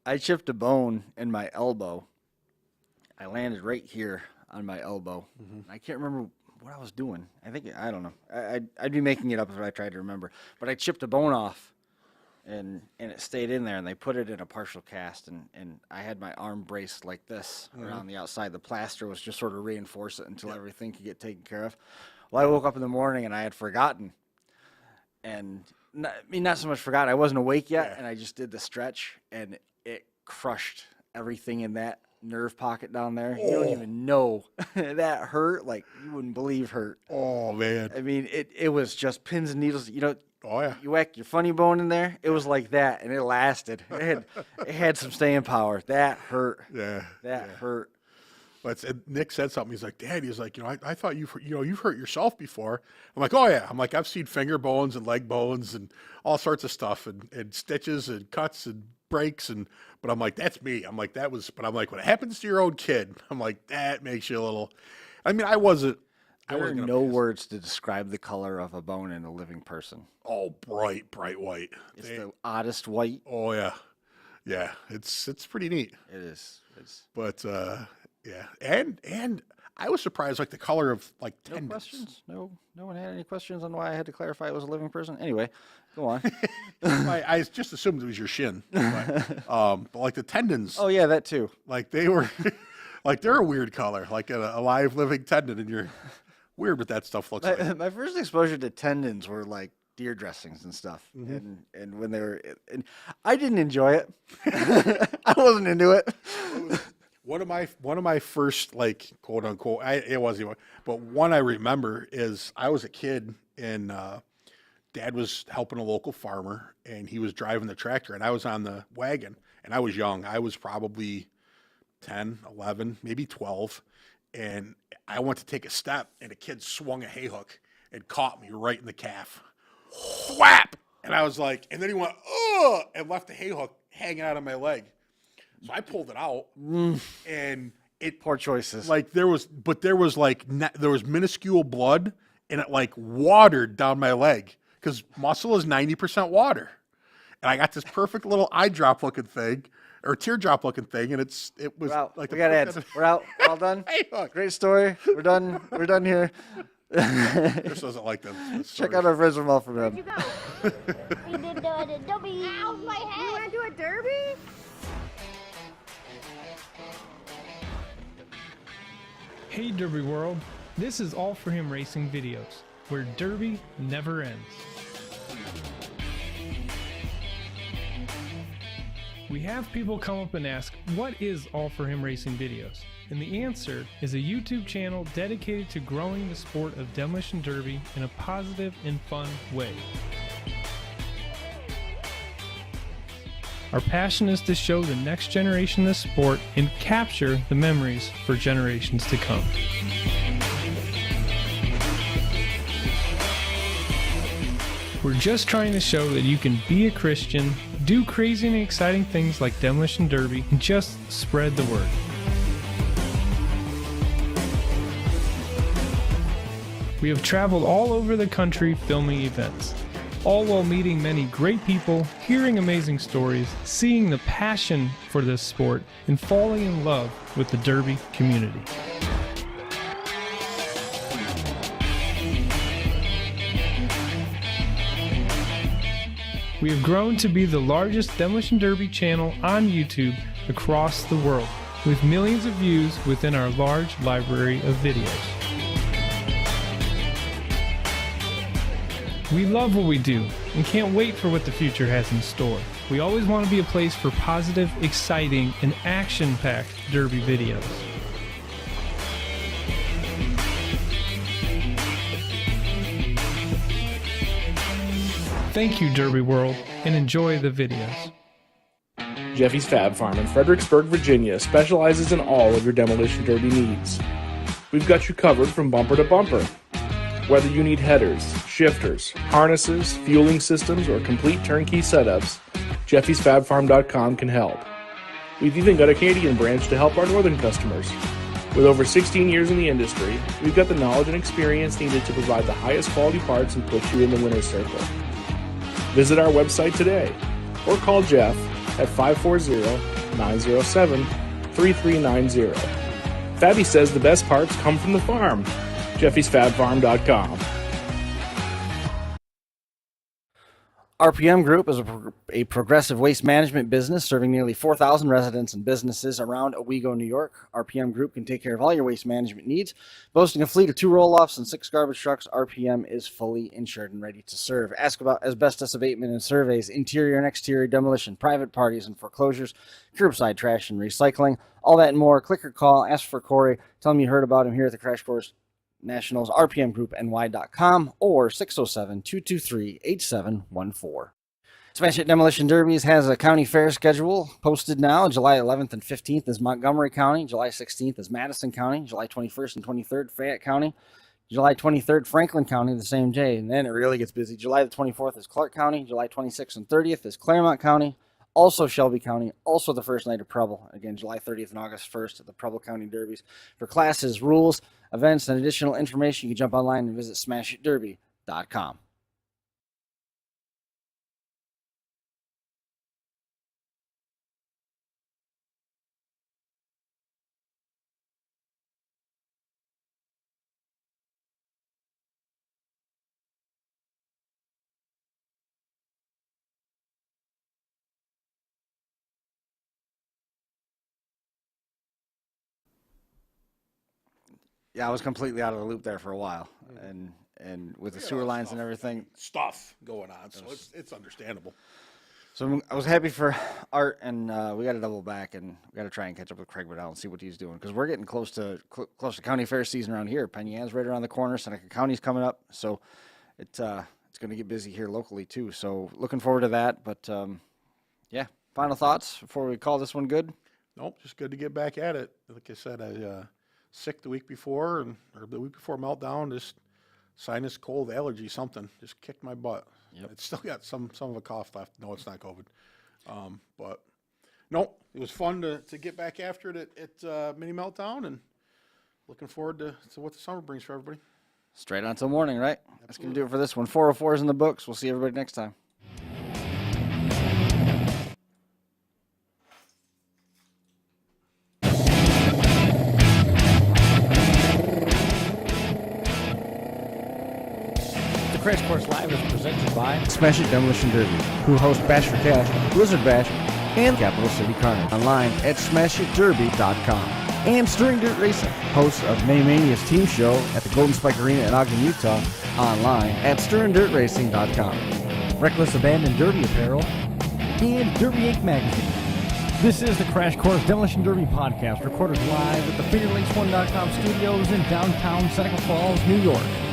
I chipped a bone in my elbow. I landed right here on my elbow. I can't remember what I was doing. I don't know. I'd be making it up if I tried to remember. But I chipped a bone off, and it stayed in there, and they put it in a partial cast, and I had my arm braced like this around the outside. The plaster was just sort of reinforce it until everything could get taken care of. Well, I woke up in the morning, and I had forgotten. And not so much forgotten. I wasn't awake yet, and I just did the stretch, and it crushed everything in that nerve pocket down there. You don't even know. That hurt like you wouldn't believe hurt. Oh man. I mean, it was just pins and needles. Oh yeah. You whack your funny bone in there. It was like that, and it lasted. It had some staying power. That hurt. Yeah. That hurt. But Nick said something. He's like, Dad, he's like, I thought you've hurt yourself before. I'm like, oh yeah. I'm like, I've seen finger bones and leg bones and all sorts of stuff and stitches and cuts and breaks but I'm like, that's me. I'm like, but I'm like, when it happens to your own kid, I'm like, that makes you a little. I mean, I wasn't. There are no words to describe the color of a bone in a living person. Oh, bright white. It's the oddest white. Oh yeah, yeah. It's pretty neat. It is. But yeah, and I was surprised, like the color of like tendons. No questions? No one had any questions on why I had to clarify it was a living person. Anyway, go on. I just assumed it was your shin, but like the tendons. Oh yeah, that too. Like they were, like they're a weird color, like a live living tendon, and you're weird what that stuff looks like. My first exposure to tendons were like deer dressings and stuff, and when they were, and I didn't enjoy it. I wasn't into it. One of my first, like, quote unquote, it wasn't even, but one I remember is I was a kid and Dad was helping a local farmer and he was driving the tractor and I was on the wagon and I was young. I was probably 10, 11, maybe 12. And I went to take a step and a kid swung a hay hook and caught me right in the calf. Whap! And I was like, and then he went, oh, and left the hay hook hanging out of my leg. So I pulled it out, and it Poor choices. like there was minuscule blood, and it like watered down my leg because muscle is 90% water, and I got this perfect little eye drop looking thing or teardrop looking thing, and it was like we got ads. We're out. All done. Great story. We're done. We're done here. Chris doesn't like them. Check out our friends from All from Where'd Him. you go? We did the derby. Ow, my head. You want to do a derby? Hey Derby World, this is All For Him Racing Videos, where Derby never ends. We have people come up and ask, what is All For Him Racing Videos? And the answer is a YouTube channel dedicated to growing the sport of demolition derby in a positive and fun way. Our passion is to show the next generation the sport and capture the memories for generations to come. We're just trying to show that you can be a Christian, do crazy and exciting things like demolition derby, and just spread the word. We have traveled all over the country filming events, all while meeting many great people, hearing amazing stories, seeing the passion for this sport, and falling in love with the derby community. We have grown to be the largest demolition derby channel on YouTube across the world, with millions of views within our large library of videos. We love what we do and can't wait for what the future has in store. We always want to be a place for positive, exciting, and action-packed derby videos. Thank you, Derby World, and enjoy the videos. Jeffy's Fab Farm in Fredericksburg, Virginia specializes in all of your demolition derby needs. We've got you covered from bumper to bumper. Whether you need headers, shifters, harnesses, fueling systems, or complete turnkey setups, Jeffy'sFabFarm.com can help. We've even got a Canadian branch to help our northern customers. With over 16 years in the industry, we've got the knowledge and experience needed to provide the highest quality parts and put you in the winner's circle. Visit our website today or call Jeff at 540-907-3390. Fabby says the best parts come from the farm. Jeffy'sFabFarm.com. RPM Group is a progressive waste management business serving nearly 4,000 residents and businesses around Owego, New York. RPM Group can take care of all your waste management needs. Boasting a fleet of 2 roll-offs and 6 garbage trucks, RPM is fully insured and ready to serve. Ask about asbestos abatement and surveys, interior and exterior demolition, private parties and foreclosures, curbside trash and recycling, all that and more. Click or call, ask for Corey, tell him you heard about him here at the Crash Course Nationals, rpmgroupny.com, or 607-223-8714. Smash It Demolition Derbies has a county fair schedule posted now. July 11th and 15th is Montgomery County. July 16th is Madison County. July 21st and 23rd, Fayette County. July 23rd, Franklin County the same day. And then it really gets busy. July the 24th is Clark County. July 26th and 30th is Claremont County. Also Shelby County. Also the first night of Preble. Again, July 30th and August 1st at the Preble County Derbies. For classes, rules, events, and additional information, you can jump online and visit smashitderby.com. Yeah, I was completely out of the loop there for a while, and with the sewer lines and everything. Stuff going on, so it's understandable. So I was happy for Art, and we got to double back, and we got to try and catch up with Craig Waddell and see what he's doing, because we're getting close to county fair season around here. Penn Yan's right around the corner. Seneca County's coming up, so it's going to get busy here locally too. So looking forward to that. But yeah, final thoughts before we call this one good. Nope, just good to get back at it. Like I said, I sick the week before, or the week before Meltdown, just sinus, cold, allergy, something. Just kicked my butt. Yep. It's still got some of a cough left. No, it's not COVID. But no, it was fun to get back after it at Mini Meltdown, and looking forward to what the summer brings for everybody. Straight on till morning, right? Absolutely. That's going to do it for this one. 404 is in the books. We'll see everybody next time. Crash Course Live is presented by Smash It Demolition Derby, who host Bash for Cash, Blizzard Bash, and Capital City Carnage. Online at smashitderby.com. And Stirring Dirt Racing, hosts of May Mania's team show at the Golden Spike Arena in Ogden, Utah. Online at stirringdirtracing.com. Reckless Abandon Derby Apparel, and Derby Inc. Magazine. This is the Crash Course Demolition Derby podcast, recorded live at the FingerLinks1.com studios in downtown Seneca Falls, New York.